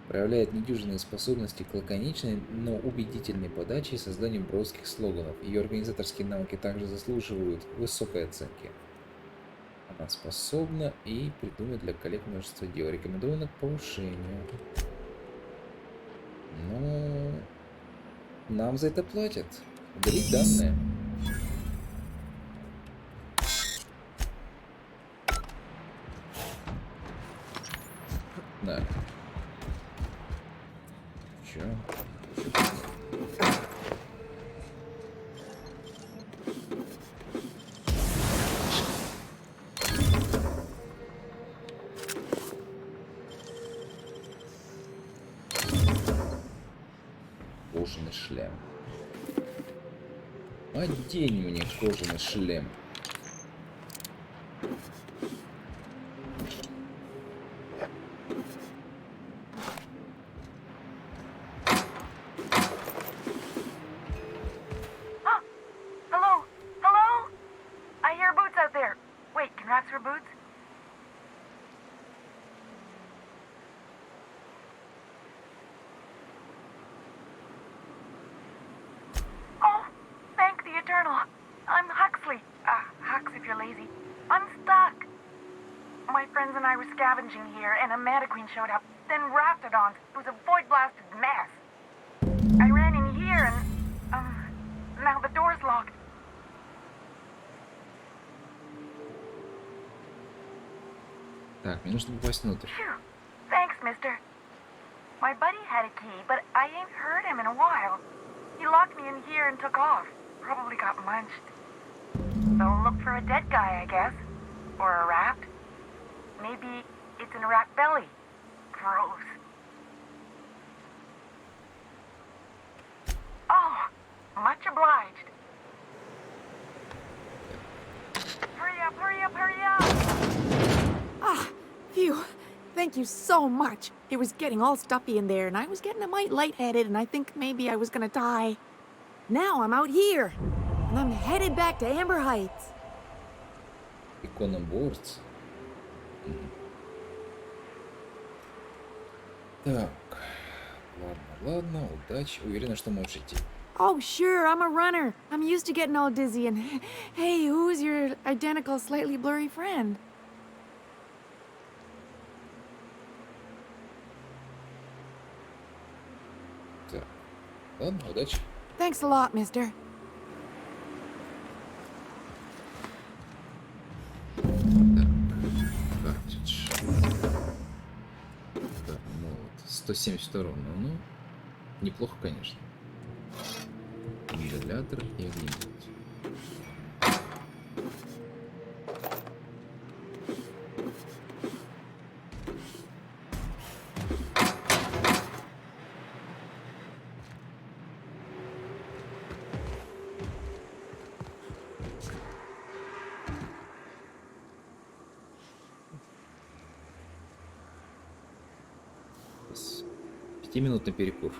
Проявляет недюжинные способности к лаконичной, но убедительной подаче и созданию броских слоганов. Ее организаторские навыки также заслуживают высокой оценки. Она способна и придумает для коллег множество дел. Рекомендовано к повышению. Но нам за это платят. Удалить данные. Да. Чё? Кожаный шлем. Одень мне кожаный шлем. Hello? Hello? I hear boots out there. Wait, can rats wear boots? Oh, thank the Eternal. I'm Huxley. Hux if you're lazy. I'm stuck. My friends and I were scavenging here, and a Mantiqueen showed up. Then Raptidons. It was a void-blasted mess. I ran in here and, now the door's locked. Так, мне нужно попасть внутрь. Phew. Thanks, mister. My buddy had a key, but I ain't heard him in a while. He locked me in here and took off. Probably got munched. So look for a dead guy, I guess. Or a rat. Maybe it's in a rat belly. Gross. Oh, much obliged. Hurry up, hurry up, hurry up! Ah, phew. Thank you so much. It was getting all stuffy in there, and I was getting a mite lightheaded, and I think maybe I was gonna die. Now I'm out here, and I'm headed back to Amber Heights. Иконоборц. Так. Ладно, удачи. Уверена, что можешь идти. Oh, sure, I'm a runner. I'm used to getting all dizzy, and hey, who's your identical, slightly blurry friend? Так. Ладно, удачи. Thanks a lot, mister. Картридж. Так, ну вот, 170 урона. Ну, неплохо, конечно. Вентилятор и огнемет. Пятиминутный перекур.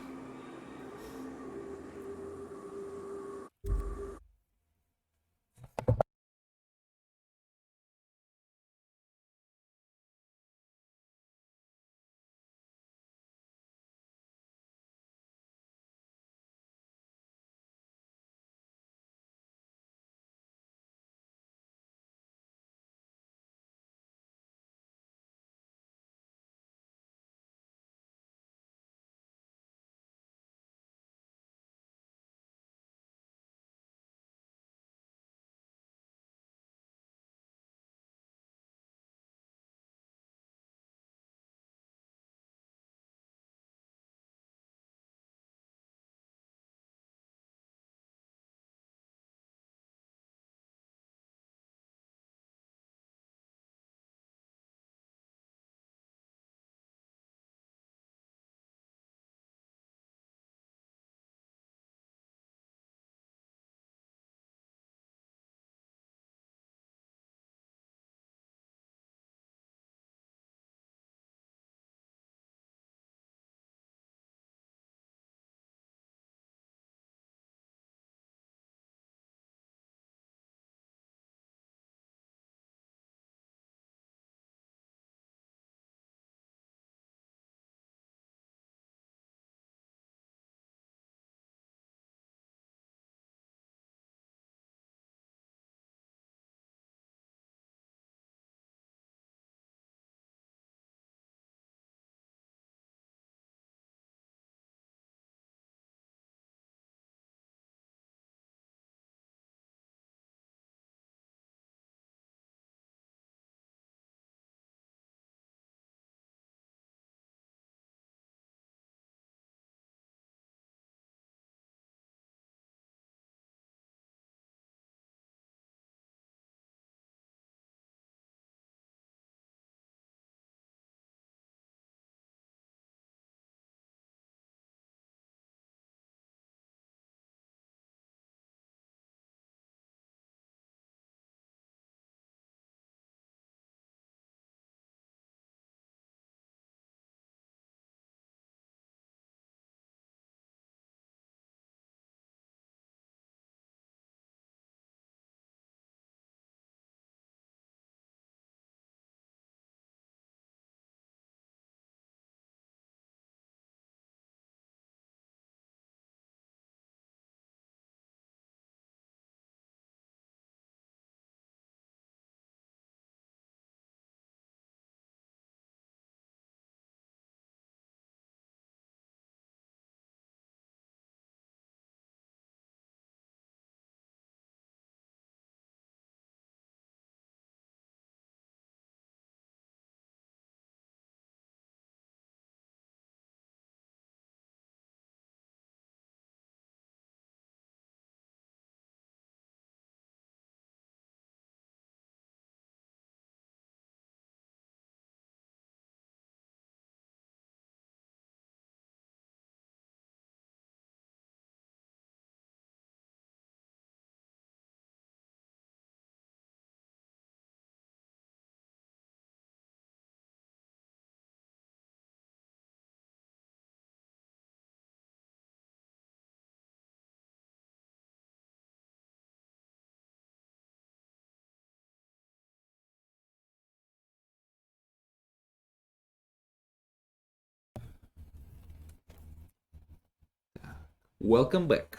Welcome back.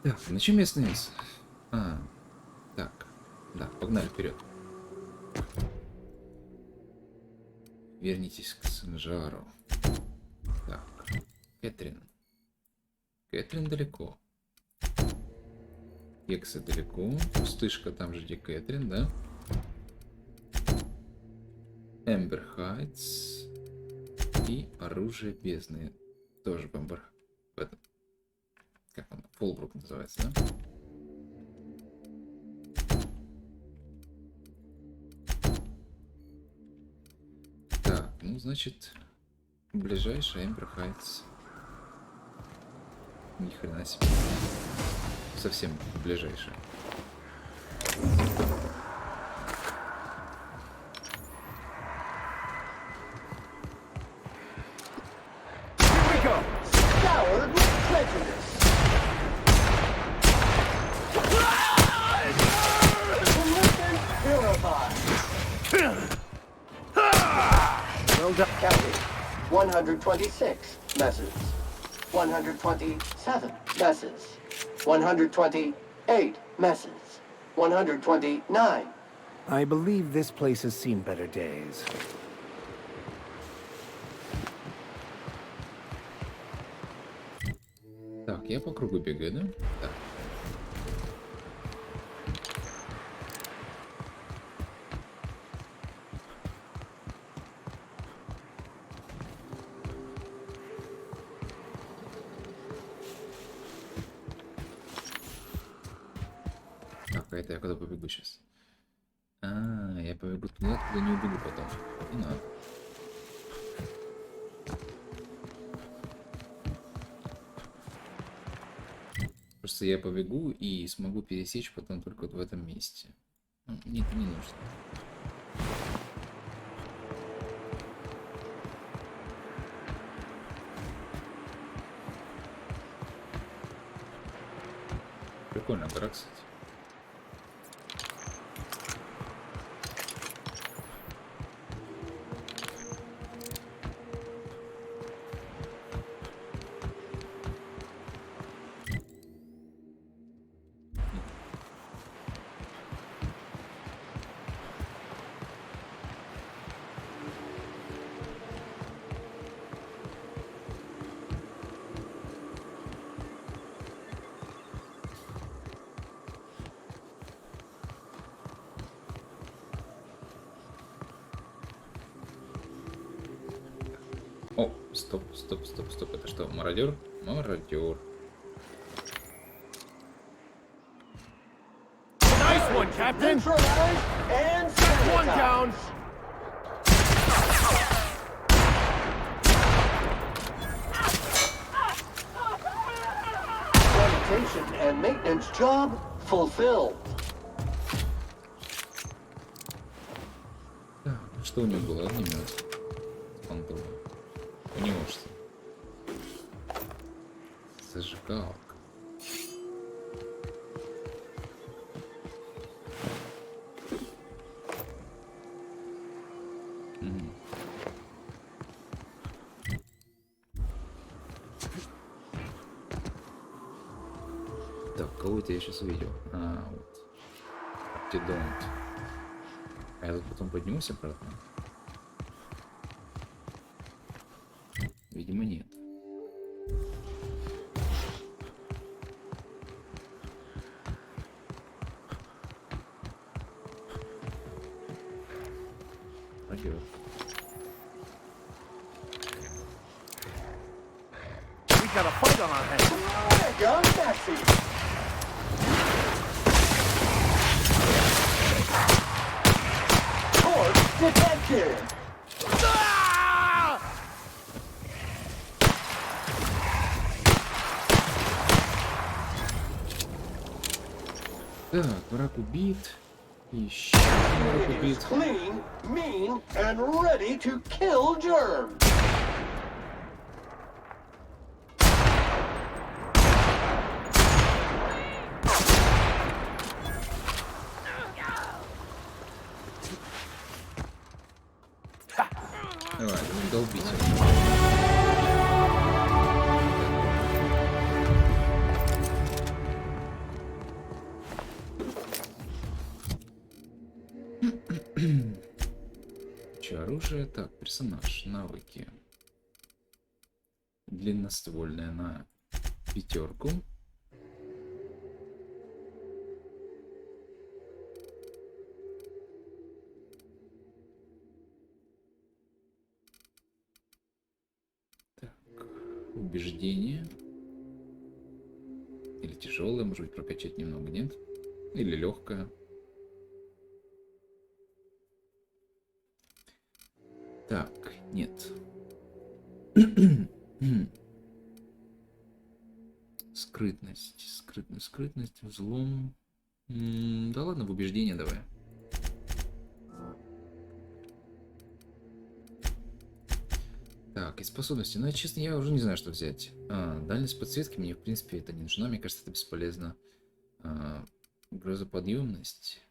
Так, на чем я остановился? Так, да, погнали вперед. Вернитесь к Санжару. Так, Кэтрин. Кэтрин далеко. Кексы далеко. Пустышка там же, где Кэтрин, да? Эмбер Хайтс. И оружие бездны. Тоже бомбар. В этом. Как он? Фолбрук называется, да? Так, ну, значит, ближайший Эмбер Хайтс. Ни хрена себе. Совсем ближайший. Scoured with prejudice. Commitment purified. Well done. Counting. 126 messes. 127 messes. 128 messes. 129. I believe this place has seen better days. Так, я по кругу бегаю, да? Так. Так, а это я куда побегу сейчас? Я побегу туда, куда не убегу потом. Не надо. Просто я побегу и смогу пересечь потом только вот в этом месте. Ну, не нужно. Прикольно, гора, кстати. О, стоп. Это что, мародер? Мародер. Nice one, Captain. And one down. Sanitation and maintenance job fulfilled. Так, что у него было? Огнемет. Фантом. У него что? Зажигалка. Так, кого-то я сейчас увидел. Вот. Артидонт. А я тут потом поднимусь обратно? Видимо, нет. Пойдет. We got a fight on our hands. Gun taxi. Corpse detected. Так, враг убит. Еще враг убит. Clean, mean, and ready to kill germs. Давай, долбить. Че, оружие? Так, персонаж, навыки. Длинноствольная на 5. Так, убеждение. Или тяжелое, может быть, прокачать немного, нет? Или легкое. Так, нет. Скрытность, взлом. Да ладно, в убеждение давай. Так, и способности. Ну, честно, я уже не знаю, что взять. Дальность подсветки мне, в принципе, это не нужна. Мне кажется, это бесполезно. Грозоподъемность.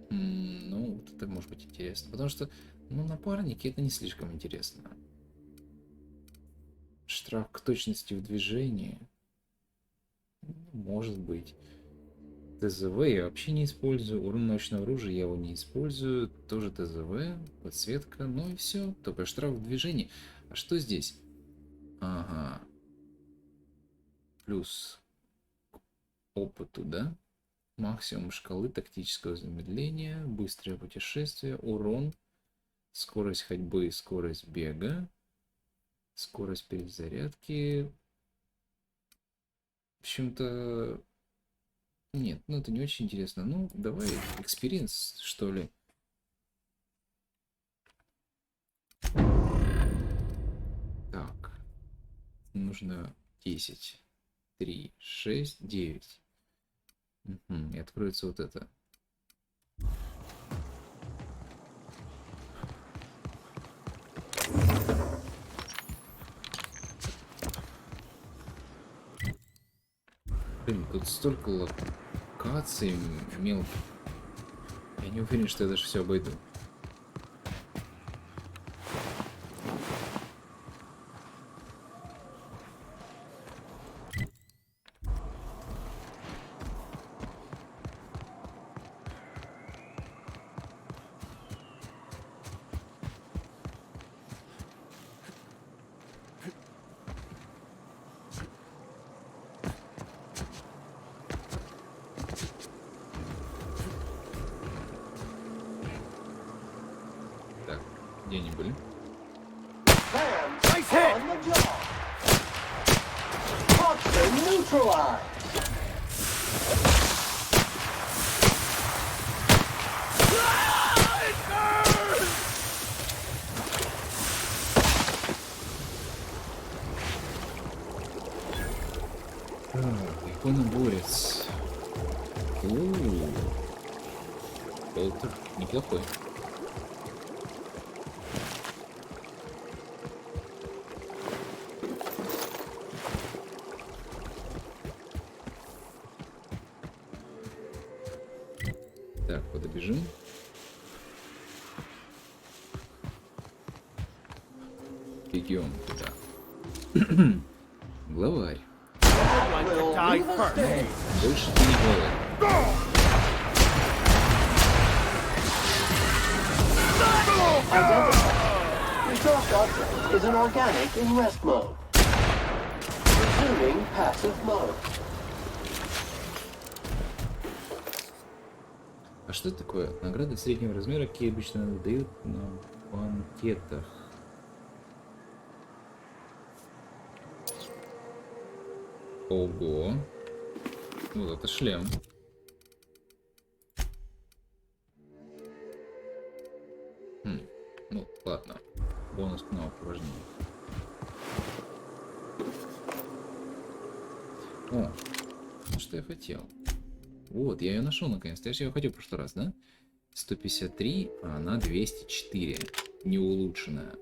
Ну, вот это может быть интересно. Потому что, ну, напарники это не слишком интересно. Штраф к точности в движении. Может быть. ТЗВ я вообще не использую. Урон ночного оружия я его не использую. Тоже ТЗВ. Подсветка. Ну и все. Только штраф в движении. А что здесь? Ага. Плюс к опыту, да? Максимум шкалы тактического замедления. Быстрое путешествие. Урон. Скорость ходьбы. Скорость бега. Скорость перезарядки. В общем-то... Нет, ну это не очень интересно. Ну, давай экспириенс, что ли. Так. Нужно 10. 3, 6, 9. И откроется вот это. Блин, тут столько локаций мелких. Я не уверен, что я даже все обойду. Где они были? Иконоборец. Болтер неплохой. Так, куда бежим? Бегем туда. Главарь. Больше ты не главарь. Your dropped object is an organic in rest mode. Resuming passive mode. А что это такое? Награды среднего размера, какие обычно дают на банкетах. Ого. Вот это шлем. Ну, ладно. Бонус к навыку важнее. О, что я хотел. Вот, я ее нашел наконец-то. Я же ее хотел в прошлый раз, да? 153, а она 204. Не улучшенная.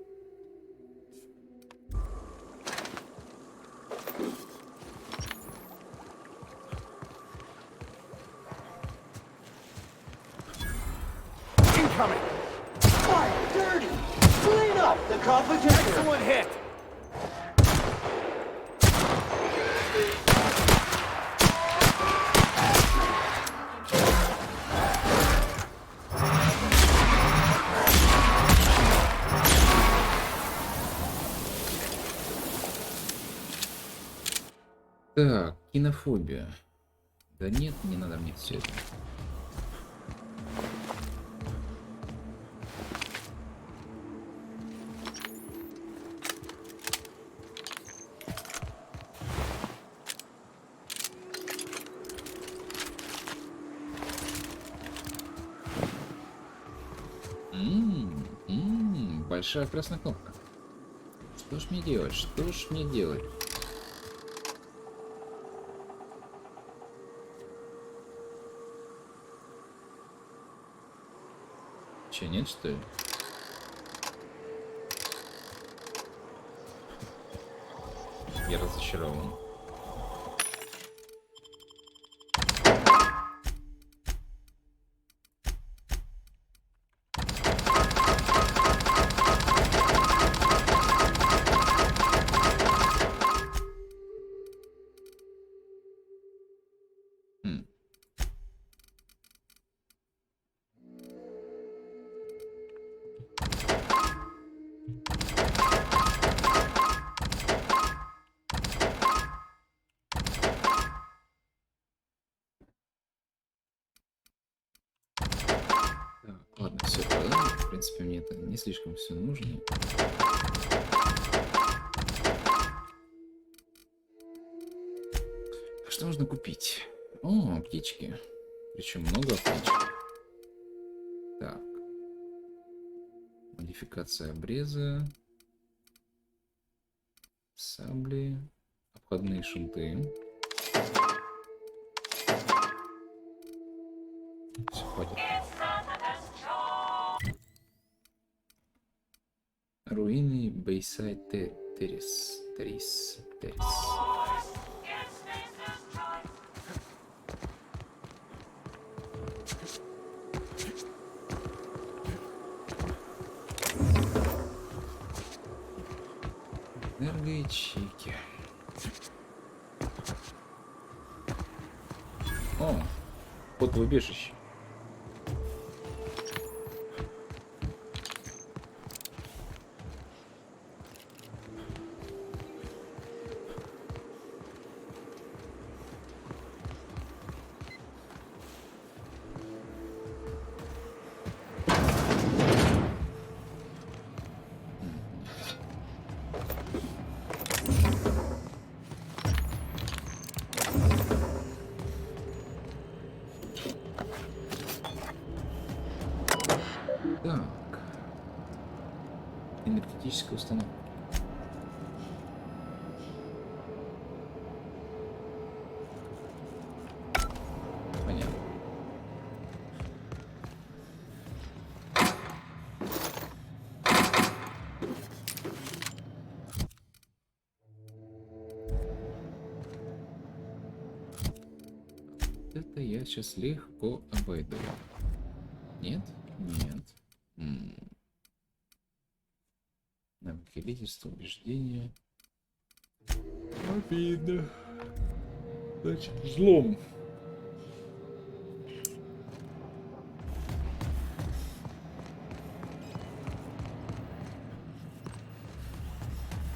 Quiet, dirty. competition. Excellent hit. Так, кинофобия. Да нет, не надо мне все это. Большая красная кнопка. Что ж мне делать? Что ж мне делать? Че, нет, что ли? Я разочарован. Ладно, все продам. В принципе, мне это не слишком все нужно. А что можно купить? О, аптечки. Причем много аптечек. Так. Модификация обреза. Сабли. Обходные шунты. Все, хватит. Руины Бейсайд Террис. Энергоячейки. О, вход в убежище. Так. Энергетическая установка. Понятно. Это я сейчас легко обойду. Нет? Нет. Навыки лидерства, убеждения. Обидно. Значит, взлом.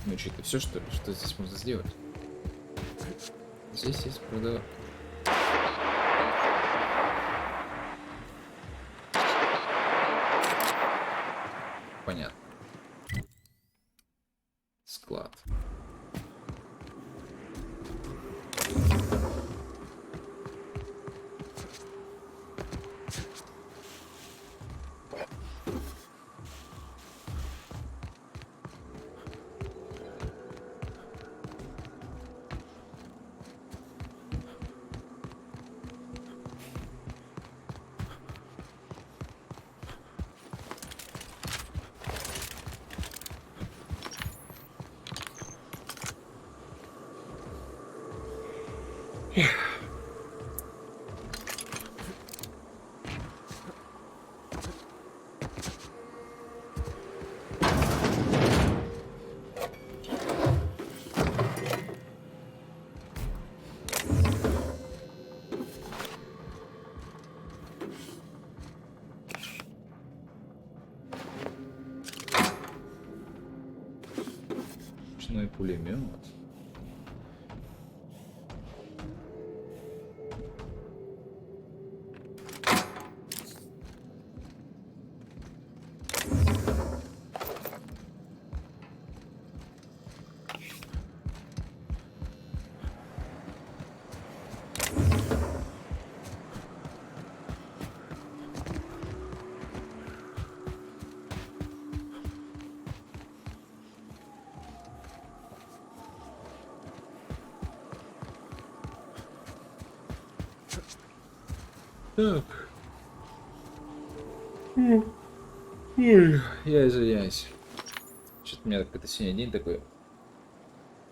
Ну что, это все, что ли? Что здесь можно сделать? Здесь есть продавать. Понятно. Склад. Ручной пулемет. Так. Ой, я извиняюсь. Что-то у меня какой-то сегодня день такой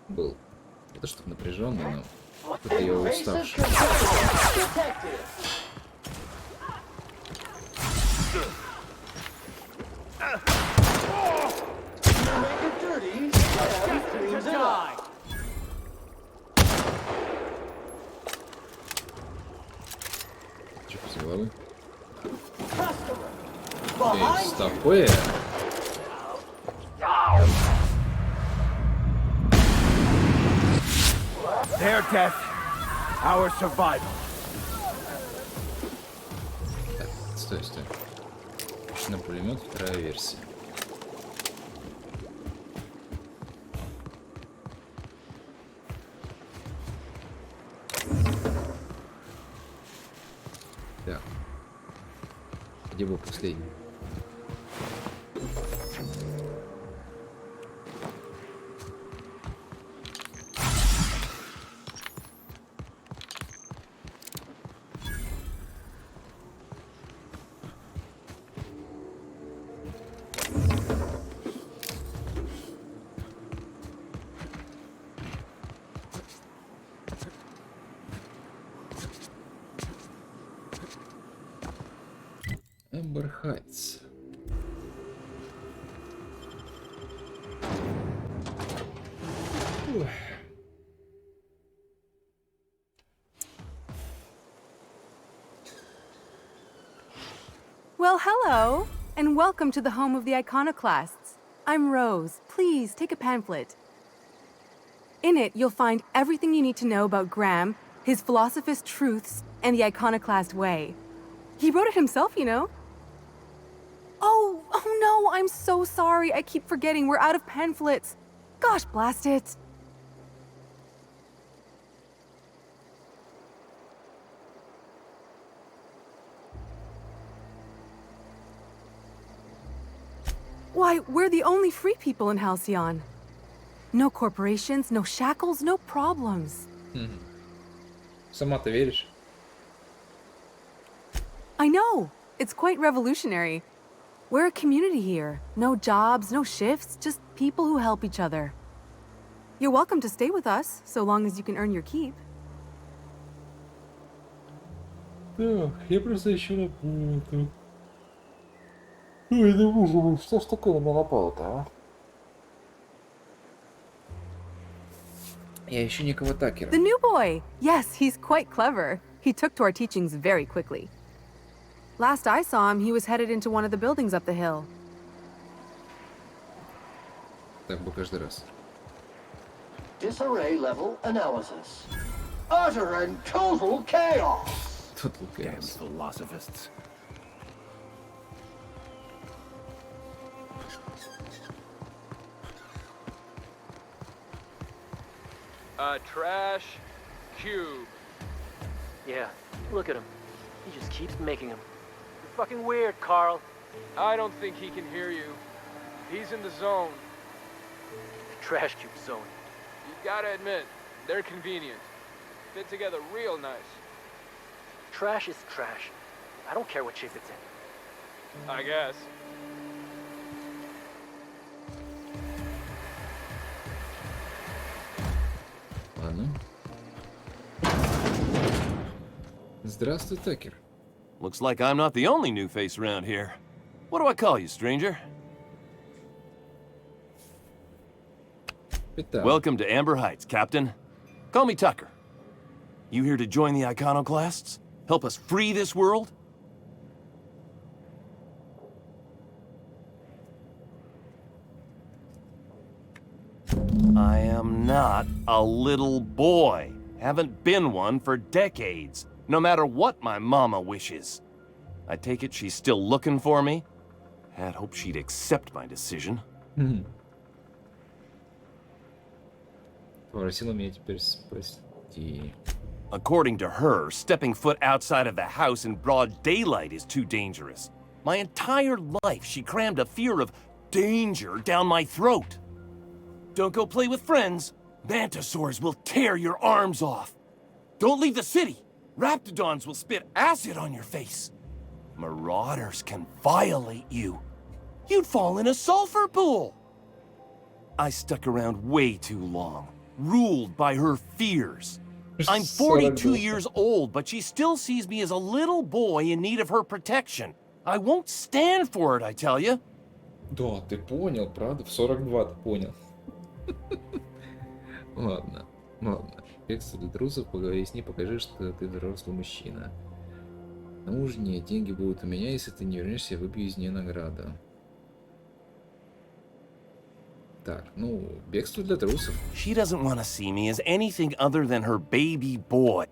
был. Не то чтобы напряженный, но как-то я уставший. Че после головы? Слепое. Their death, our survival. Так, стой. На пулемет, вторая версия. Так. Где был последний? Хайтс. Well, hello, and welcome to the home of the iconoclasts. I'm Rose. Please take a pamphlet. In it, you'll find everything you need to know about Graham, his philosophist truths, and the iconoclast way. He wrote it himself, you know. Oh no, I'm so sorry. I keep forgetting we're out of pamphlets. Gosh, blast it. Why, we're the only free people in Halcyon. No corporations, no shackles, no problems. Сама-то веришь? I know. It's quite revolutionary. We're a community here. No jobs, no shifts, just people who help each other. You're welcome to stay with us, so long as you can earn your keep. Так, я просто еще напутал. Ой, да боже мой, что ж такое на меня напало-то, а? Я еще никого такера. The new boy! Yes, he's quite clever. He took to our teachings very quickly. Last I saw him, he was headed into one of the buildings up the hill. Так бы каждый раз. Disarray level analysis. Utter and total chaos! Total Damn chaos. philosophists. Trash cube. Yeah, look at him. He just keeps making them. You're fucking weird, Carl. I don't think he can hear you. He's in the zone. Trash cube zone. You gotta admit, they're convenient. Fit together real nice. Trash is trash. I don't care what shape it's in. I guess. Ладно. Здравствуй, Такер. Looks like I'm not the only new face around here. What do I call you, stranger? Welcome to Amber Heights, Captain. Call me Tucker. You here to join the Iconoclasts? Help us free this world? I am not a little boy. Haven't been one for decades, no matter what my mama wishes. I take it she's still looking for me? Had hoped she'd accept my decision. Попросила меня теперь спасти. According to her, stepping foot outside of the house in broad daylight is too dangerous. My entire life, she crammed a fear of danger down my throat. Don't go play with friends. Mantisaurs will tear your arms off. Don't leave the city. Raptidons will spit acid on your face. Marauders can violate you. You'd fall in a sulfur pool. I stuck around way too long, ruled by her fears. I'm 42 years old, but she still sees me as a little boy in need of her protection. I won't stand for it, I tell you. Да, ты понял, правда? В 42 ты понял. Ладно, ладно. Бегство для трусов, поговори с ней, покажи, что ты взрослый мужчина. На ужине деньги будут у меня, если ты не вернешься, я выбью из нее награду. Так, ну, бегство для трусов. She doesn't want to see me as anything other than her baby boy.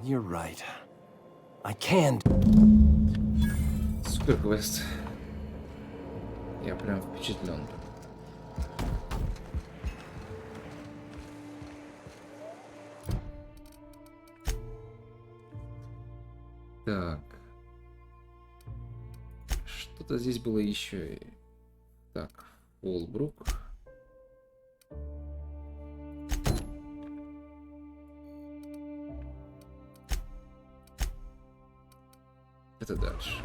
You're right. I can. Супер квест. Я прям впечатлен. Так. Что-то здесь было еще. Так, Фолбрук. Это дальше.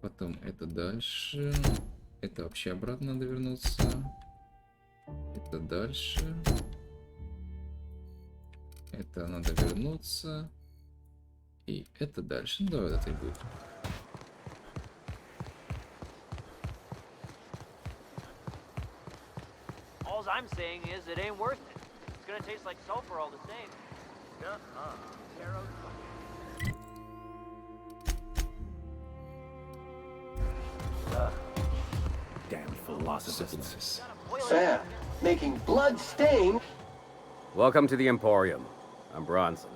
Потом это дальше. Это вообще обратно надо вернуться. Это дальше. Это надо вернуться. И это дальше. Ну, давай это и будет. All I'm saying is it ain't worth it. It's gonna taste like sulfur all the same. Damn philosophers. Sam, making blood stain. Welcome to the Emporium. I'm Bronson.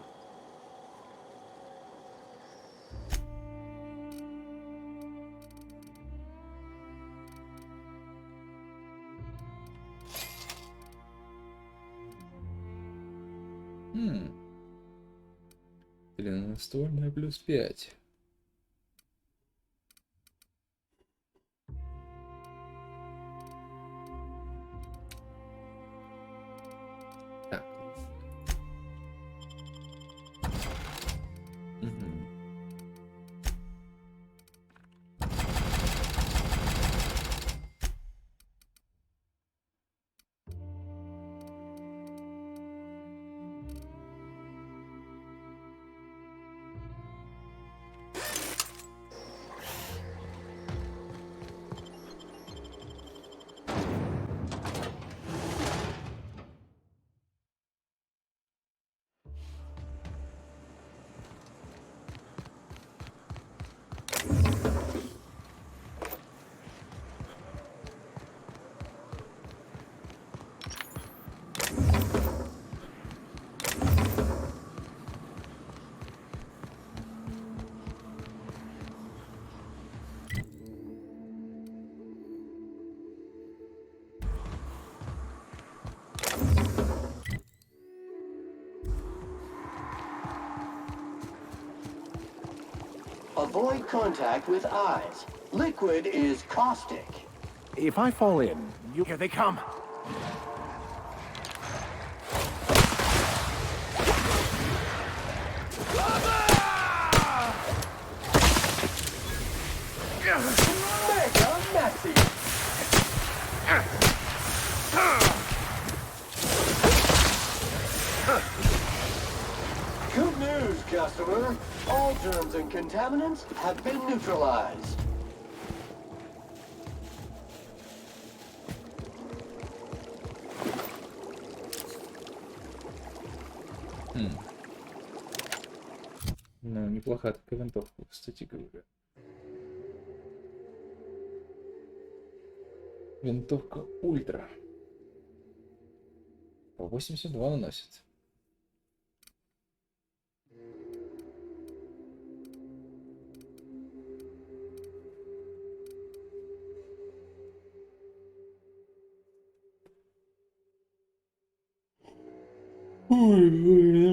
Длинноствольная плюс 5. Так. Avoid contact with eyes. Liquid is caustic. If I fall in, you... Here they come. Mega Maxi! Good news, customer. All germs and contaminants have been neutralized. Ну, неплохая такая винтовка, кстати говоря. Винтовка ультра. По 82 наносит. Ой,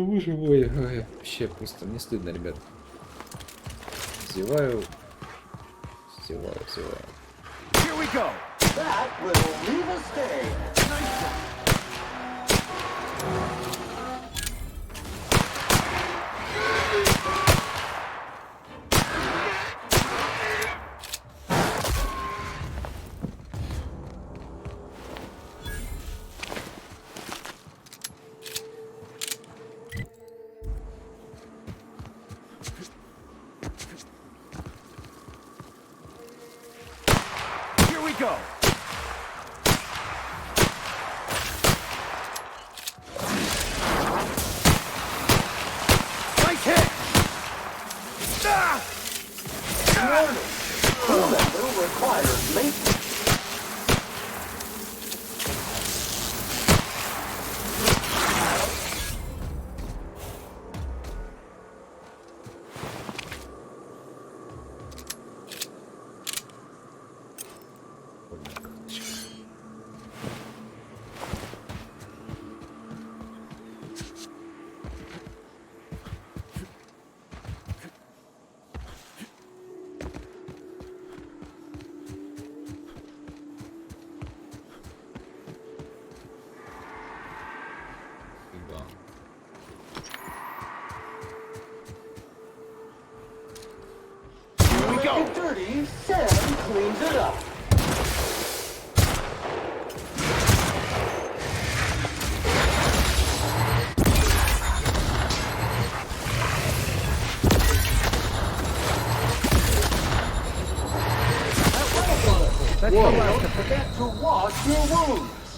боже мой, ой, вообще просто мне стыдно, ребят. Зеваю. Зеваю. Here we go. That will leave a stain. Go! Nice hit! Ah! Warning! Crew member requires maintenance. Get dirty, Sam cleans it up. Don't forget to wash your wounds.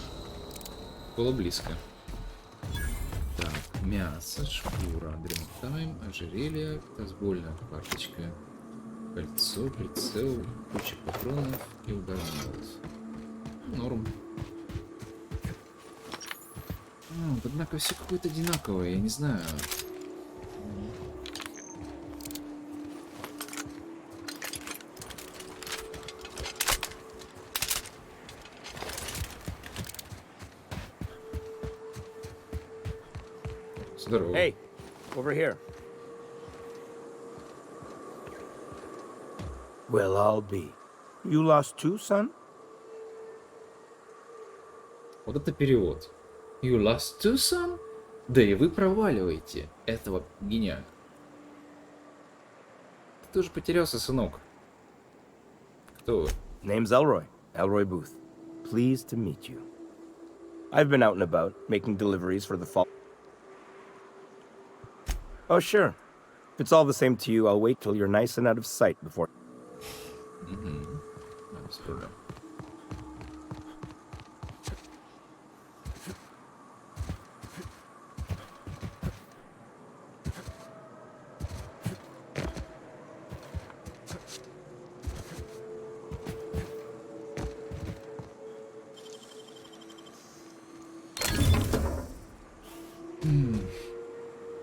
Было близко. Так, мясо, шкура, дрем-тайм, ожерелье, тазбольная карточка, кольцо, прицел, куча патронов и ударный молот. Норм. Однако все какое-то одинаковое, я не знаю. Здорово. Hey, over here. Well, I'll be. You lost too, son? Вот это перевод. You lost too, son? Да и вы проваливаете. Этого гениально. Ты тоже потерялся, сынок. Кто вы? Name's Elroy. Elroy Booth. Pleased to meet you. I've been out and about, making deliveries for the fall. Oh, sure. If it's all the same to you, I'll wait till you're nice and out of sight before... Mm-hmm. Без проблем.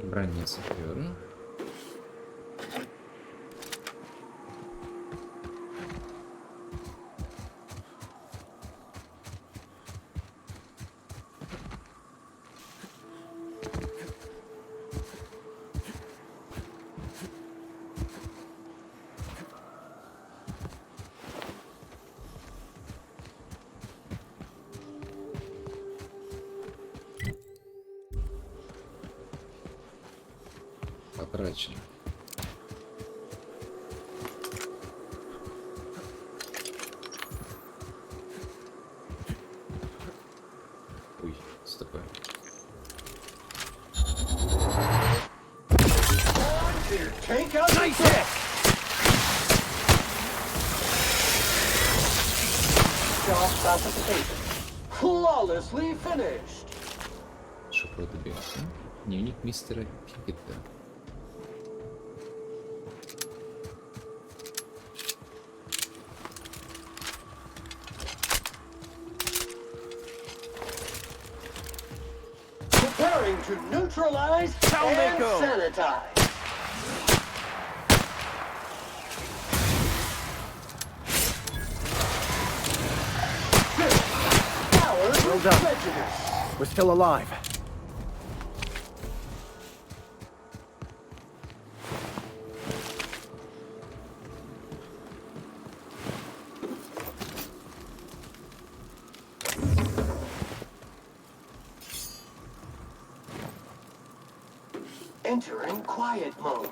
Броня сапера. Потрачено. Ой, что такое? Take out nice hit! Job classification. Flawlessly finished. Что добился? Дневник мистера Пикетта. to neutralize and sanitize. Well done. We're still alive. Entering quiet mode.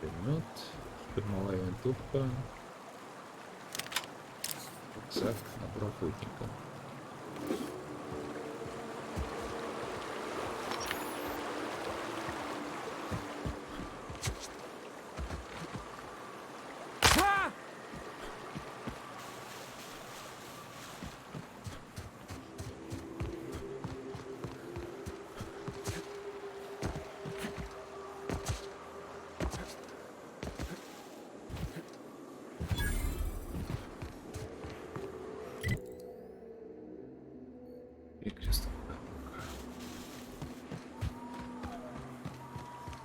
Пулемет, штурмовая тупа, рюкзак, набор охотника.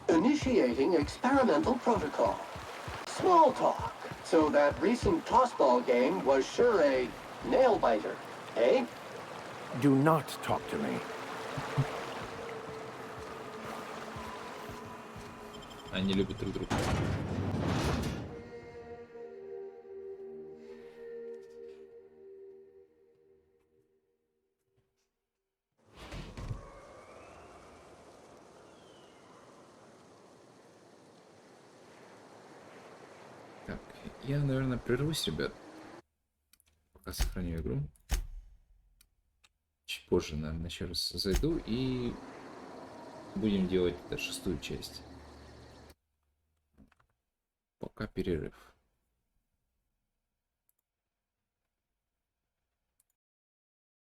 Initiating experimental protocol. Small talk. So that recent tossball game was sure a nail-biter, eh? Do not talk to me. Они любят друг друга. Так, я, наверное, прервусь, ребят. Пока сохраню игру. Чуть позже, наверное, еще раз зайду и будем делать 6-ю часть. Пока перерыв.